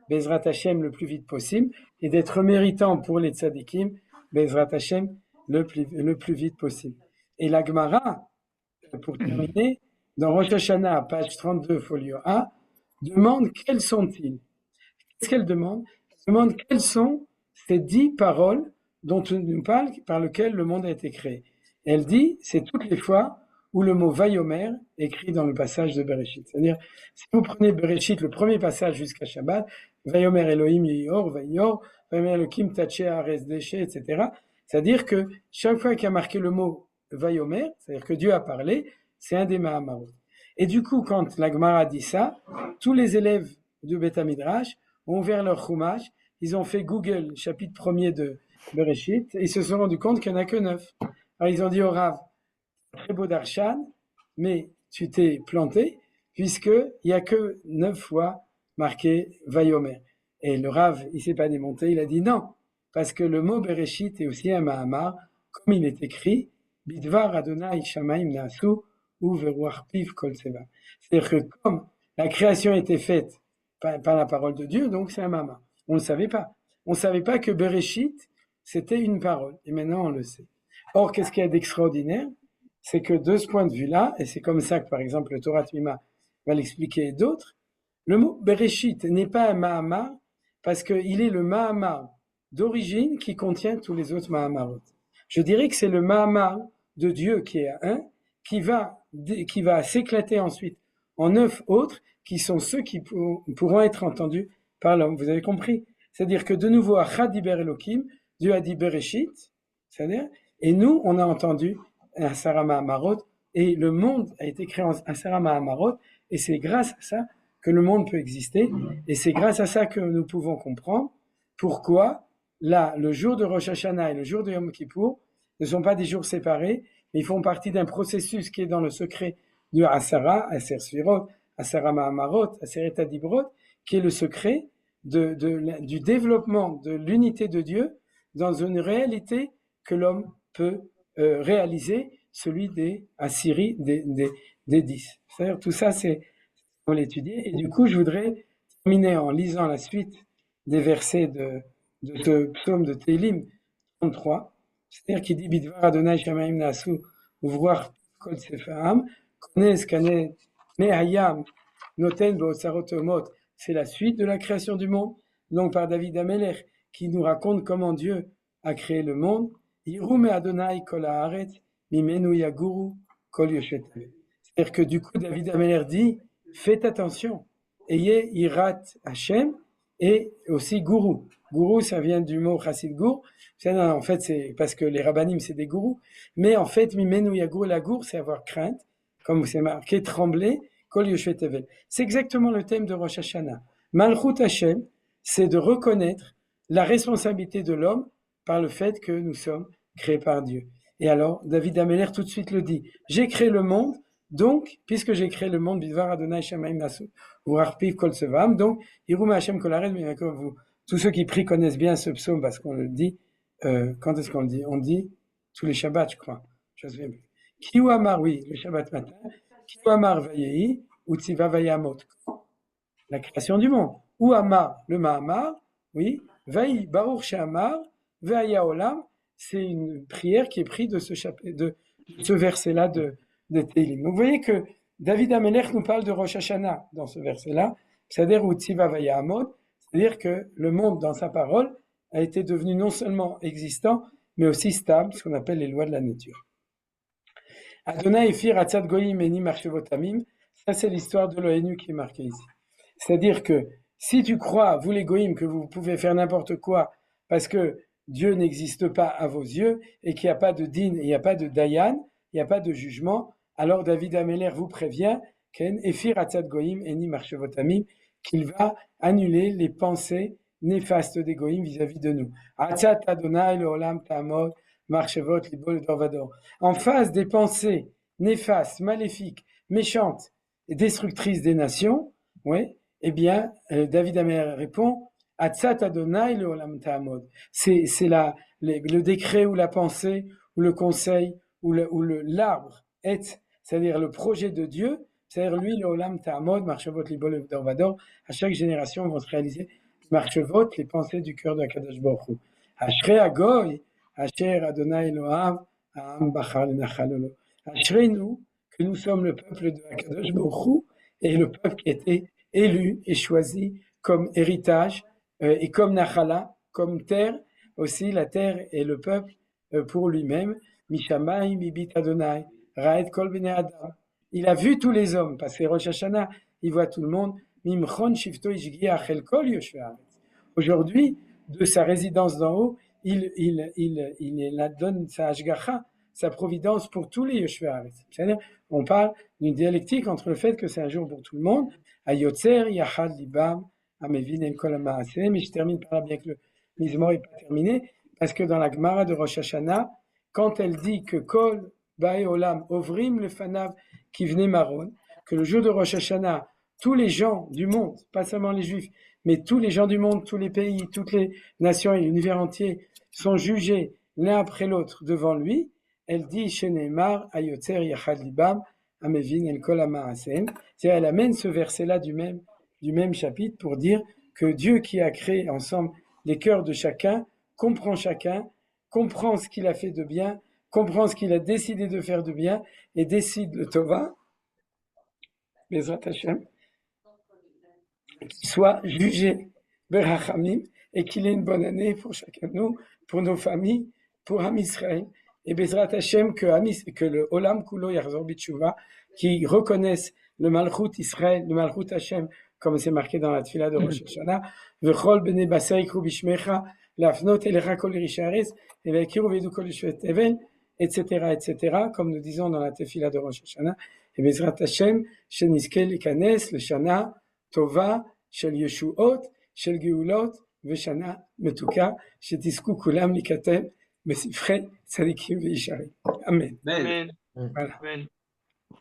Bezrat Hashem, le plus vite possible, et d'être méritant pour les Tzadikim, Bezrat Hashem, le plus vite possible. Et la Gemara, pour terminer, dans Rosh Hashanah, page 32, folio A, demande quels sont-ils. Qu'est-ce qu'elle demande? Elle demande quelles sont ces 10 paroles dont on nous parle, par lesquelles le monde a été créé. Et elle dit, c'est toutes les fois où le mot Vayomer est écrit dans le passage de Bereshit. C'est-à-dire, si vous prenez Bereshit, le premier passage jusqu'à Shabbat, Vayomer Elohim Yeyor, Vayor, Vayomer Elohim Taché Ares Deshe, etc. C'est-à-dire que chaque fois qu'il y a marqué le mot Vayomer, c'est-à-dire que Dieu a parlé, c'est un des Mahamarot. Et du coup, quand la Gemara dit ça, tous les élèves du Beth Midrash ont ouvert leur Chumash, ils ont fait Google, chapitre 1er de Bereshit, et ils se sont rendus compte qu'il n'y en a que 9. Alors ils ont dit au Rav, très beau darshan, mais tu t'es planté, puisqu'il n'y a que 9 fois marqué Vayomer. Et le Rav, il ne s'est pas démonté, il a dit non, parce que le mot Bereshit est aussi un Mahamar, comme il est écrit, Bidvar Adonai Shamaim Nasu ou Veruach Piv Kol Seva. C'est-à-dire que comme la création était faite par la parole de Dieu, donc c'est un Mahamar. On ne le savait pas. On ne savait pas que Bereshit, c'était une parole. Et maintenant, on le sait. Or, qu'est-ce qu'il y a d'extraordinaire? C'est que de ce point de vue-là, et c'est comme ça que, par exemple, le Torah Tmima va l'expliquer et d'autres, le mot Bereshit n'est pas un Mahamar parce qu'il est le Mahamar d'origine qui contient tous les autres Mahamarot. Je dirais que c'est le Mahamar de Dieu qui est un, qui va s'éclater ensuite en 9 autres qui sont ceux qui pourront être entendus par l'homme. Vous avez compris? C'est-à-dire que de nouveau, à Chadiber Elohim, Dieu a dit Bereshit, c'est-à-dire, et nous, on a entendu un Asara Mahamarot, et le monde a été créé en Asara Mahamarot, et c'est grâce à ça que le monde peut exister, et c'est grâce à ça que nous pouvons comprendre pourquoi, là, le jour de Rosh Hashanah et le jour de Yom Kippour ne sont pas des jours séparés, mais ils font partie d'un processus qui est dans le secret du Asara, Aser Svirot, Asara Mahamarot, Aseret Adibrot, qui est le secret du développement de l'unité de Dieu dans une réalité que l'homme peut réaliser, celui des Assyri, des 10. C'est-à-dire, tout ça, c'est pour l'étudier. Et du coup, je voudrais terminer en lisant la suite des versets de ce psaume de Télim 33, c'est-à-dire qui dit Bidvar Adonai Shamaim Nasu Uvruach Kol Sefaam Kones Kanet Mehayam Noten Beotsarot Omot. C'est la suite de la création du monde, donc par David Amelech, qui nous raconte comment Dieu a créé le monde. Yirume Adonai Kol Haaretz Mimenu Yaguru Kol Yoshet. C'est-à-dire que du coup, David Amelech dit faites attention, ayez Irat Hashem et aussi Guru. Guru, ça vient du mot Chassid Gur. En fait, c'est parce que les rabbanim, c'est des gourous. Mais en fait, Mimenu Yagur, la gour, c'est avoir crainte, comme c'est marqué, trembler, Kol Yoshvet Tevel. C'est exactement le thème de Rosh Hashanah. Malchut Hashem, c'est de reconnaître la responsabilité de l'homme par le fait que nous sommes créés par Dieu. Et alors, David Ameller tout de suite le dit, j'ai créé le monde, donc, puisque j'ai créé le monde, Bidvar Adonai Shamaim Nasu, Urarpiv Kol Sevam, donc, Irum Hashem Kol Haaretz, vous, tous ceux qui prient connaissent bien ce psaume parce qu'on le dit, quand est-ce qu'on le dit? On dit tous les Shabbats, je crois. Je sais plus. Kiou Amar, oui, le Shabbat matin, Kiou Amar Vayehi, Utziva Vayamot, la création du monde. Ou Amar, le Mahamar, oui, Vayi, Baruch She'amar, Vaya Olam, c'est une prière qui est prise de ce verset-là de Tehillim. Donc vous voyez que David Amelech nous parle de Rosh Hashanah dans ce verset-là, c'est-à-dire Utziva Vayamot, c'est-à-dire que le monde dans sa parole a été devenu non seulement existant, mais aussi stable, ce qu'on appelle les lois de la nature. Adonai Efir Atzad Goyim Eni Marchevotamim, ça c'est l'histoire de l'ONU qui est marquée ici. C'est-à-dire que si tu crois, vous les Goyim, que vous pouvez faire n'importe quoi parce que Dieu n'existe pas à vos yeux et qu'il n'y a pas de din, il n'y a pas de dayan, il n'y a pas de jugement, alors David Ameller vous prévient Ken Efir Atzad Goyim Eni Marchevotamim, qu'il va annuler les pensées néfastes des Goyim vis-à-vis de nous. Atzat Adonai Leolam Ta'amod Marchevot Libol Dorvador. En face des pensées néfastes, maléfiques, méchantes et destructrices des nations, ouais, eh bien, David Ameller répond Atzat Adonai Leolam Ta'amod. C'est le décret ou la pensée ou le conseil ou l'arbre est, c'est-à-dire le projet de Dieu, c'est-à-dire lui, Leolam Ta'amod, Marchevot Libol Dorvador, à chaque génération vont se réaliser Marchevot, les pensées du cœur de Akadosh Baruch Hu. Ashrei Agoy, Asher Adonai Elohav, Ha'am Bachar Lenachalolo. Ashrei nous, que nous sommes le peuple de Akadosh Baruch Hu, et le peuple qui a été élu et choisi comme héritage, et comme Nachala, comme terre, aussi la terre et le peuple pour lui-même. Mishamai, Mibit Adonai, Raed Kol Bnei Adam. Il a vu tous les hommes, parce que Rosh Hashanah, il voit tout le monde. Mimchon Shifto Ishgiach El Kol Yoshvei Haaretz. Aujourd'hui, de sa résidence d'en haut, il donne sa Ashgacha, sa providence pour tous les Yoshvei Haaretz. C'est-à-dire, on parle d'une dialectique entre le fait que c'est un jour pour tout le monde, Ayotzer Yachad Libam, Amevin El Kol Ha'maaseh, mais je termine par là, bien que le Mizmor n'est pas terminé, parce que dans la Gemara de Rosh Hashanah, quand elle dit que Kol Bae Olam Ovrim Lefanav Kivnei Maron, que le jour de Rosh Hashanah, tous les gens du monde, pas seulement les Juifs, mais tous les gens du monde, tous les pays, toutes les nations et l'univers entier sont jugés l'un après l'autre devant lui. Elle dit Sheneemar Ayotzer Yachad Libam Amevin El Kol Ha'maaseh. C'est-à-dire, elle amène ce verset-là du même chapitre pour dire que Dieu qui a créé ensemble les cœurs de chacun, comprend ce qu'il a fait de bien, comprend ce qu'il a décidé de faire de bien et décide le Tova, Bezrat Hashem, qu'il soit jugé Berachamim et qu'il ait une bonne année pour chacun de nous, pour nos familles, pour Am Israël. Et Bezrat Hashem, que le Olam Kulo Yachzor B'Tshuva, qui reconnaissent le Malchut Israël, le Malchut Hashem, comme c'est marqué dans la Tfila de Rosh Hashanah, V'chol b'nei basar yikru b'shmecha, lafnot elecha kol rishares, et v'yakiru v'yedu kol yeshvet tevel, etc., comme nous disons dans la Tefila de Rosh Hashanah. Et Bezrat Hashem, שנזכה להיכנס לשנה טובה של ישועות, של גאולות ושנה מתוקה, שתזכו כולם להיכתב בספרי צדיקים וישרים. Amen. Amen. Voilà. Amen.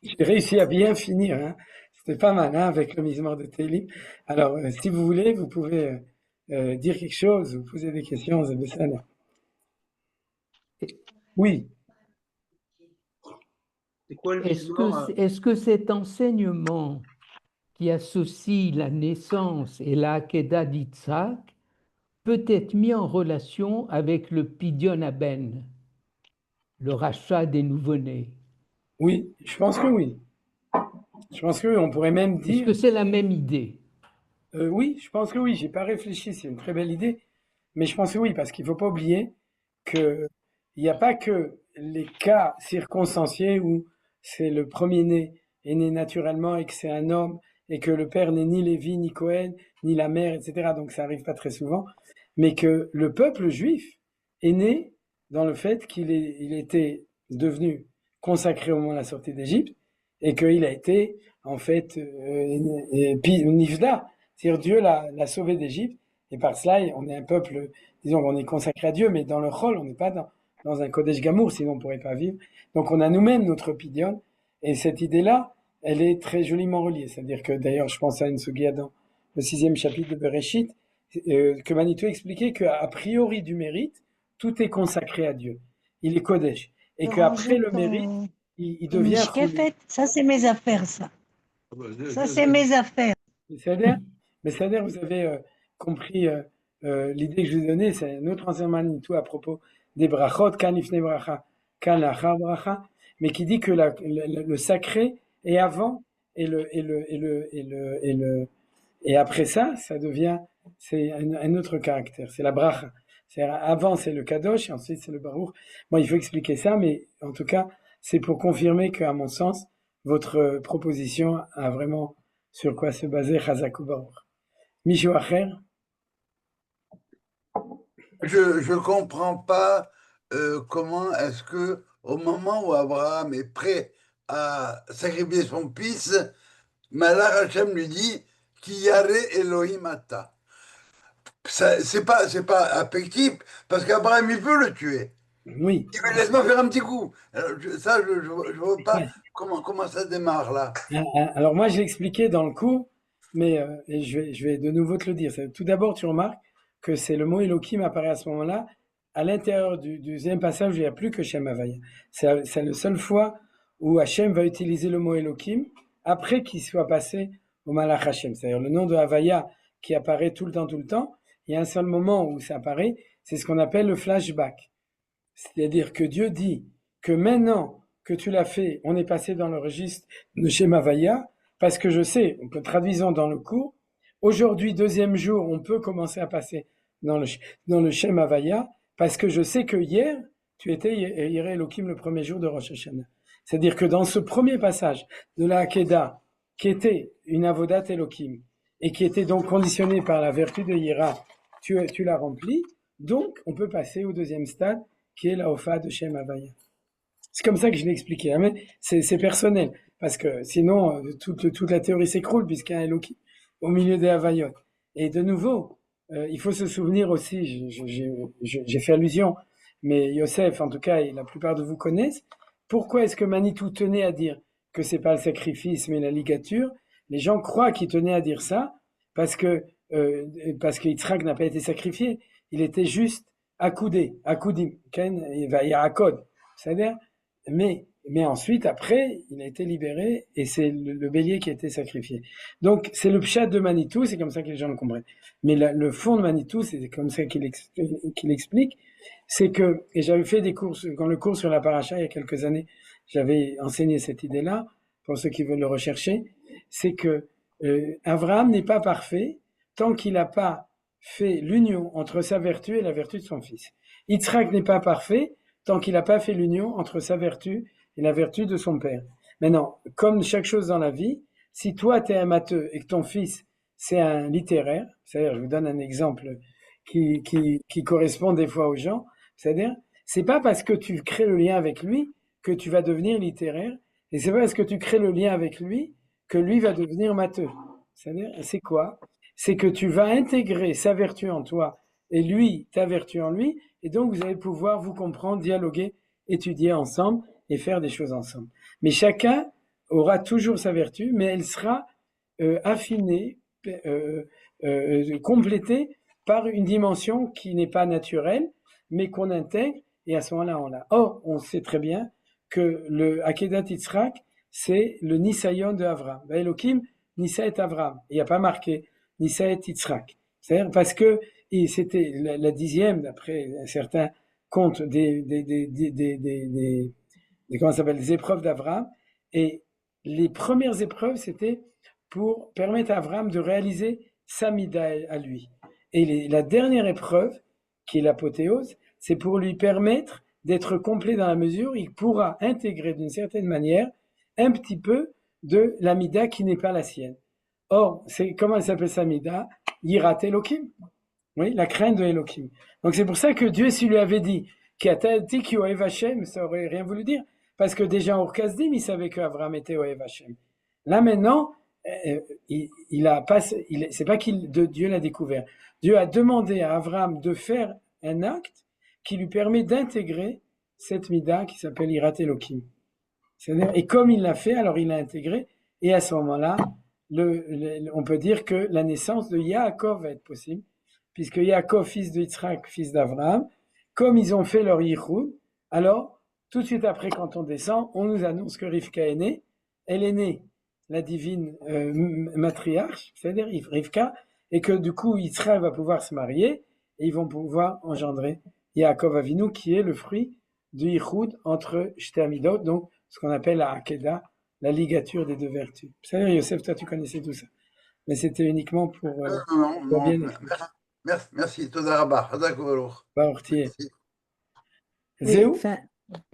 J'ai réussi à bien finir, hein. C'était pas mal, hein, avec le Mizmor de Tehillim. Alors, si vous voulez, vous pouvez dire quelque chose ou poser des questions, c'est bien. Oui. C'est quoi le Mizmor? Est-ce que cet enseignement qui associe la naissance et la Hakeda d'Yitzhak peut être mis en relation avec le Pidyon Aben, le rachat des nouveau-nés? Oui, je pense que oui. Je pense que oui, on pourrait même Est-ce dire... que c'est la même idée? Oui, je pense que oui, j'ai pas réfléchi, c'est une très belle idée, mais je pense que oui, parce qu'il faut pas oublier qu'il n'y a pas que les cas circonstanciés où c'est le premier-né est né naturellement et que c'est un homme et que le père n'est ni Lévi, ni Cohen, ni la mère, etc. Donc ça arrive pas très souvent, mais que le peuple juif est né dans le fait qu'il était devenu consacré au moment de la sortie d'Égypte et qu'il a été en fait nifda, C'est-à-dire Dieu l'a sauvé d'Égypte, et par cela, on est un peuple, disons, on est consacré à Dieu, mais dans le Chol, on n'est pas dans un Kodesh Gamour, sinon on ne pourrait pas vivre. Donc on a nous-mêmes notre Pidyon, et cette idée-là, elle est très joliment reliée. C'est-à-dire que, d'ailleurs, je pense à une Sugia dans le 6e chapitre de Bereshit, que Manitou expliquait qu'a priori du mérite, tout est consacré à Dieu. Il est Kodesh. Et qu'après le mérite, il devient Chouli. Ça, c'est mes affaires, ça. Ça, c'est mes affaires. Mais c'est-à-dire, vous avez compris l'idée que je vous ai donnée, c'est un autre enseignement Manitou à propos des brachot, kan lifnei bracha, kan lachar bracha, mais qui dit que le sacré est avant et après ça devient, c'est un autre caractère, c'est la bracha. Avant c'est le kadosh et ensuite c'est le baruch. Bon, il faut expliquer ça, mais en tout cas, c'est pour confirmer qu'à mon sens, votre proposition a vraiment sur quoi se baser Chazak ou Baruch. Michou Acher? Je comprends pas comment est-ce que au moment où Abraham est prêt à sacrifier son fils, Malach Hashem lui dit Kiyare Elohim ata. C'est pas affectif parce qu'Abraham il veut le tuer. Oui. Il fait laisse-moi faire un petit coup. Alors, je vois pas comment ça démarre là. Alors moi je l'ai expliqué dans le cours, mais et je vais de nouveau te le dire. Tout d'abord tu remarques que c'est le mot Elohim apparaît à ce moment-là à l'intérieur du deuxième passage où il n'y a plus que Shem Havaya. C'est la seule fois où Hashem va utiliser le mot Elohim après qu'il soit passé au Malach Hashem. C'est-à-dire le nom de Havaya qui apparaît tout le temps. Il y a un seul moment où ça apparaît, c'est ce qu'on appelle le flashback. C'est-à-dire que Dieu dit que maintenant que tu l'as fait, on est passé dans le registre de Shem Havaya, parce que je sais, traduisons dans le cours, aujourd'hui, deuxième jour, on peut commencer à passer dans le Shem Havaya, parce que je sais que hier, tu étais Yireh Elohim le premier jour de Rosh Hashanah. C'est-à-dire que dans ce premier passage de la Hakeda, qui était une Avodat Elohim, et qui était donc conditionnée par la vertu de Yira, tu l'as rempli, donc on peut passer au deuxième stade, qui est la Hofa de Shem Havaya. C'est comme ça que je l'ai expliqué, hein, mais c'est personnel, parce que sinon, toute la théorie s'écroule, puisqu'il y a un Elohim au milieu des Havayot. Et de nouveau, il faut se souvenir aussi, j'ai fait allusion, mais Yosef, en tout cas, et la plupart de vous connaissent, pourquoi est-ce que Manitou tenait à dire que c'est pas le sacrifice, mais la ligature? Les gens croient qu'il tenait à dire ça, parce que Yitzhak n'a pas été sacrifié, il était juste accoudé, akoudim, ken, Yaakod, c'est-à-dire, mais ensuite, après, il a été libéré, et c'est le bélier qui a été sacrifié. Donc, c'est le pshat de Manitou, c'est comme ça que les gens le comprennent. Mais le fond de Manitou, c'est comme ça qu'il explique, c'est que, et j'avais fait des cours, quand le cours sur la paracha, il y a quelques années, j'avais enseigné cette idée-là, pour ceux qui veulent le rechercher, c'est que Abraham n'est pas parfait tant qu'il n'a pas fait l'union entre sa vertu et la vertu de son fils. Yitzhak n'est pas parfait tant qu'il n'a pas fait l'union entre sa vertu et la vertu de son père. Maintenant, comme chaque chose dans la vie, si toi tu es un matheux et que ton fils c'est un littéraire, c'est-à-dire, je vous donne un exemple qui correspond des fois aux gens, c'est-à-dire, c'est pas parce que tu crées le lien avec lui que tu vas devenir littéraire, et c'est pas parce que tu crées le lien avec lui que lui va devenir matheux. C'est-à-dire, c'est quoi? C'est que tu vas intégrer sa vertu en toi et lui, ta vertu en lui, et donc vous allez pouvoir vous comprendre, dialoguer, étudier ensemble et faire des choses ensemble. Mais chacun aura toujours sa vertu, mais elle sera affinée, complétée par une dimension qui n'est pas naturelle, mais qu'on intègre, et à ce moment-là, on l'a. Or, on sait très bien que le Akedat Yitzhak, c'est le Nisayon de Avram. Elohim, Nisa et Avram. Il n'y a pas marqué Nisa et Yitzhak. C'est-à-dire parce que c'était la 10e, d'après certains comptes, comment ça s'appelle, des épreuves d'Avram. Et les premières épreuves, c'était pour permettre à Avram de réaliser sa mida à lui. Et la dernière épreuve, qui est l'apothéose, c'est pour lui permettre d'être complet dans la mesure où il pourra intégrer d'une certaine manière un petit peu de la mida qui n'est pas la sienne. Or, comment elle s'appelle sa mida? Yirat Elohim. Oui, la crainte de Elohim. Donc c'est pour ça que Dieu, s'il lui avait dit Ki Ohev Hashem, ça aurait rien voulu dire. Parce que déjà en Ur Kasdim, il savait qu'Avraham était Ohev Hashem. Là maintenant, c'est pas Dieu l'a découvert. Dieu a demandé à Abraham de faire un acte qui lui permet d'intégrer cette mida qui s'appelle Hirat Elohim. Et comme il l'a fait, alors il l'a intégré, et à ce moment-là, on peut dire que la naissance de Yaakov va être possible, puisque Yaakov, fils de Yitzhak, fils d'Abraham, comme ils ont fait leur yichud, alors tout de suite après, quand on descend, on nous annonce que Rivka est née. Elle est née, la divine matriarche, c'est-à-dire Rivka, et que du coup Yitzhak va pouvoir se marier, et ils vont pouvoir engendrer Yaakov Avinu, qui est le fruit du yichud entre Shte Amidot, donc ce qu'on appelle la Hakeda, la ligature des deux vertus. C'est-à-dire, Yosef, toi tu connaissais tout ça, mais c'était uniquement pour bien merci, Toda Rabba, d'accord. Baortier. Oui, Zéou? enfin,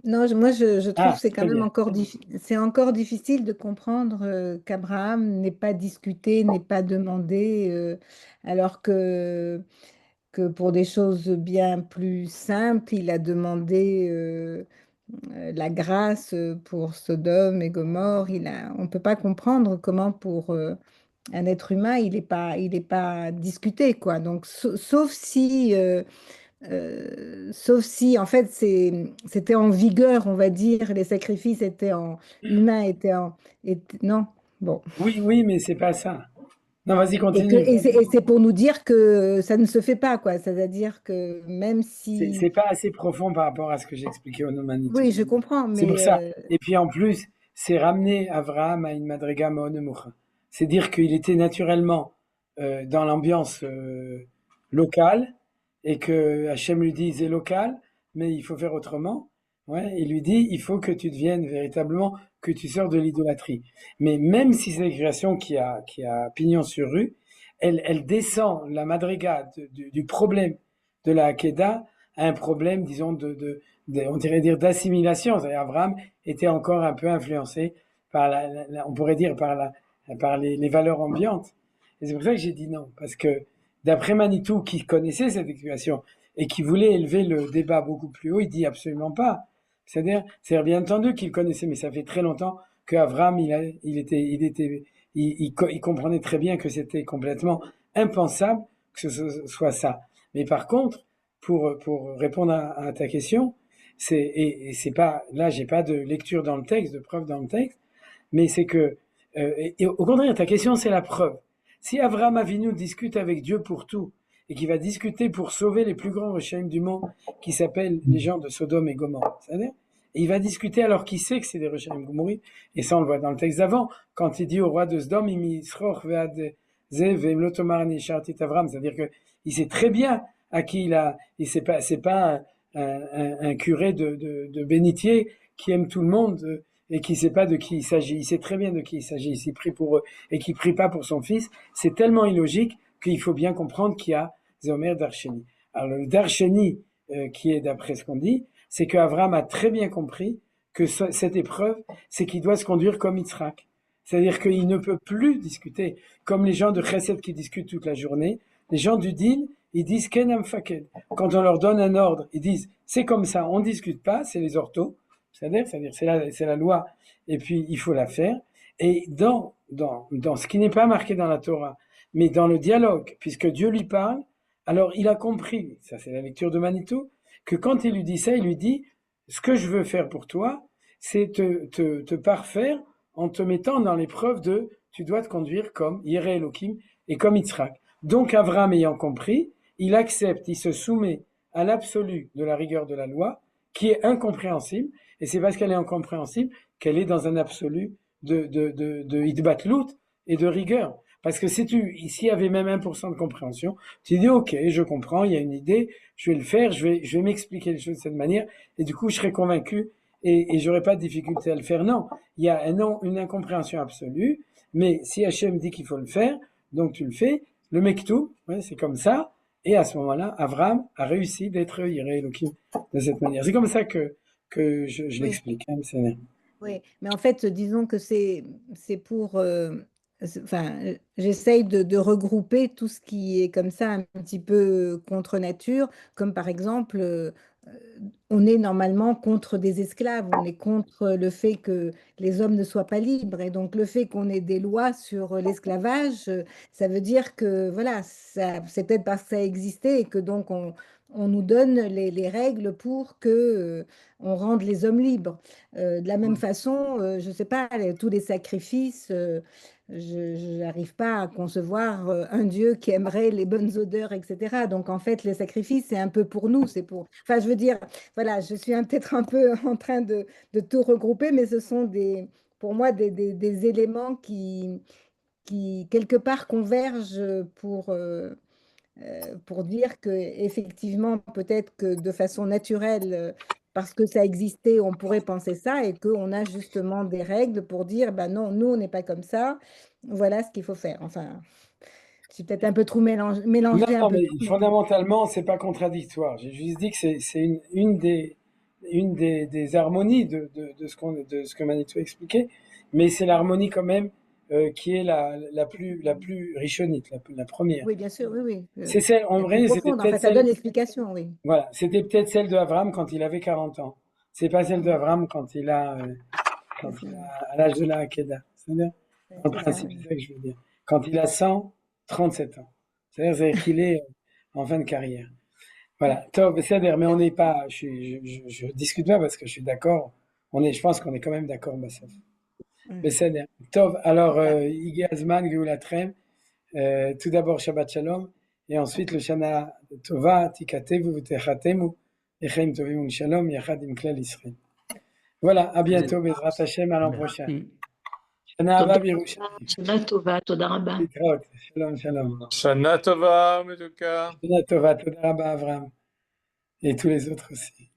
non, moi je trouve que c'est quand très même bien. encore difficile de comprendre qu'Abraham n'ait pas discuté, n'ait pas demandé, alors que pour des choses bien plus simples, il a demandé la grâce pour Sodome et Gomorrhe. On ne peut pas comprendre comment pour un être humain, il est pas discuté, quoi. Donc, sauf si, en fait, c'était en vigueur, on va dire, les sacrifices humains non, bon. Oui, mais c'est pas ça. Non, vas-y, Et continue. c'est pour nous dire que ça ne se fait pas, quoi. C'est-à-dire que même si, C'est pas assez profond par rapport à ce que j'ai expliqué au Manitou. oui, je comprends, C'est pour mais ça. Et puis en plus, c'est ramener Abraham à une madriga monemucha. C'est dire qu'il était naturellement dans l'ambiance locale et que Hachem lui dit c'est local, mais il faut faire autrement. Ouais, il lui dit il faut que tu deviennes véritablement, que tu sors de l'idolâtrie. Mais même si c'est une création qui a pignon sur rue, elle descend la madriga du problème de la Hakeda à un problème, disons, on dirait dire d'assimilation. C'est-à-dire Abraham était encore un peu influencé par on pourrait dire par les valeurs ambiantes. Et c'est pour ça que j'ai dit non, parce que d'après Manitou, qui connaissait cette explication et qui voulait élever le débat beaucoup plus haut, il dit absolument pas. C'est-à-dire, c'est bien entendu qu'il connaissait, mais ça fait très longtemps qu'Abraham, il comprenait très bien que c'était complètement impensable que ce soit ça. Mais par contre, pour répondre à ta question, c'est pas, là, j'ai pas de lecture dans le texte, de preuve dans le texte, mais c'est que, et au contraire, ta question, c'est la preuve. Si Avraham Avinu discute avec Dieu pour tout, et qu'il va discuter pour sauver les plus grands Rechaim du monde, qui s'appellent les gens de Sodome et Gomorrhe, c'est-à-dire, et il va discuter alors qu'il sait que c'est des Rechaim Gomorrhe, et ça on le voit dans le texte d'avant, quand il dit au roi de Sodome, c'est-à-dire que il sait très bien à qui c'est pas un curé de bénitier qui aime tout le monde et qui sait pas de qui il s'agit. Il sait très bien de qui il s'agit. S'il prie pour eux et qu'il prie pas pour son fils, c'est tellement illogique qu'il faut bien comprendre qu'il y a Zomer Darsheni. Alors le Darsheni, qui est d'après ce qu'on dit, c'est qu'Abraham a très bien compris que cette épreuve, c'est qu'il doit se conduire comme Yitzhak. C'est-à-dire qu'il ne peut plus discuter comme les gens de Chesed qui discutent toute la journée. Les gens du Din, ils disent Kenam Faked. Quand on leur donne un ordre, ils disent c'est comme ça, on ne discute pas, c'est les orthos. C'est-à-dire c'est la loi, et puis il faut la faire. Et dans ce qui n'est pas marqué dans la Torah, mais dans le dialogue, puisque Dieu lui parle, alors il a compris, ça c'est la lecture de Manitou, que quand il lui dit ça, il lui dit ce que je veux faire pour toi, c'est te parfaire en te mettant dans l'épreuve de tu dois te conduire comme Yéré Elohim et comme Yitzhak. Donc Abraham ayant compris, il accepte, il se soumet à l'absolu de la rigueur de la loi, qui est incompréhensible, et c'est parce qu'elle est incompréhensible qu'elle est dans un absolu de hitbatlout et de rigueur. Parce que s'il y avait même 1% de compréhension, tu dis ok, je comprends, il y a une idée, je vais le faire, je vais m'expliquer les choses de cette manière, et du coup je serai convaincu et j'aurai pas de difficulté à le faire. Non, il y a une incompréhension absolue, mais si Hachem dit qu'il faut le faire, donc tu le fais. Le Mektou, ouais, c'est comme ça, et à ce moment-là, Abraham a réussi d'être Yireh Elohim de cette manière. C'est comme ça que je Oui. l'explique. Hein, Oui, mais en fait, disons que c'est pour, enfin, j'essaye de regrouper tout ce qui est comme ça un petit peu contre nature, comme par exemple on est normalement contre des esclaves, on est contre le fait que les hommes ne soient pas libres. Et donc le fait qu'on ait des lois sur l'esclavage, ça veut dire que voilà, c'est peut-être parce que ça existait et que donc on nous donne les règles pour que on rende les hommes libres. De la même façon, je ne sais pas, tous les sacrifices, je n'arrive pas à concevoir un Dieu qui aimerait les bonnes odeurs, etc. Donc en fait, les sacrifices, c'est un peu pour nous, c'est pour... Enfin, je veux dire, voilà, je suis peut-être un peu en train de tout regrouper, mais ce sont pour moi des éléments qui, quelque part, convergent pour dire que effectivement, peut-être que de façon naturelle, parce que ça existait, on pourrait penser ça, et qu'on a justement des règles pour dire, ben non, nous, on n'est pas comme ça, voilà ce qu'il faut faire. Enfin, j'ai peut-être un peu trop Non, mélangé un non, peu mais tout, mais fondamentalement, c'est pas contradictoire. J'ai juste dit que c'est une des harmonies de ce que Manitou a expliqué, mais c'est l'harmonie quand même qui est la plus richonite, la première. oui, bien sûr, oui, oui. C'est celle, en La plus vrai, c'était profonde, peut-être enfin, ça celle, donne l'explication, oui. voilà, c'était peut-être celle de Avram quand il avait 40 ans. C'est pas celle d'Avram quand il a, à l'âge de la Hakeda. C'est-à-dire, en C'est ça, principe, oui. c'est ça que je veux dire. Quand il a 137 ans. C'est-à-dire qu'il est en fin de carrière. Voilà. Tov, c'est-à-dire, mais on n'est pas, je discute pas parce que je suis d'accord. Je pense qu'on est quand même d'accord, Bassaf. Ouais. בסדר. טוב, alors, Voilà. הגיע הזמן, גאולתכם. tout d'abord, Shabbat Shalom, et ensuite, le Shana Tova, Tikatevu, V'techatemu, Lechem Tovim Shalom, Yachad Im Klal Israël. Voilà, à bientôt, Bezrat Hashem, à l'an prochain. Merci. Shana Hava תודה Birushalayim. שנה טובה, תודה רבה. להתראות. Shalom, shalom. Shana Tova, Meduka. Shana Tova, Toda Rabba Avram. Et tous les autres aussi.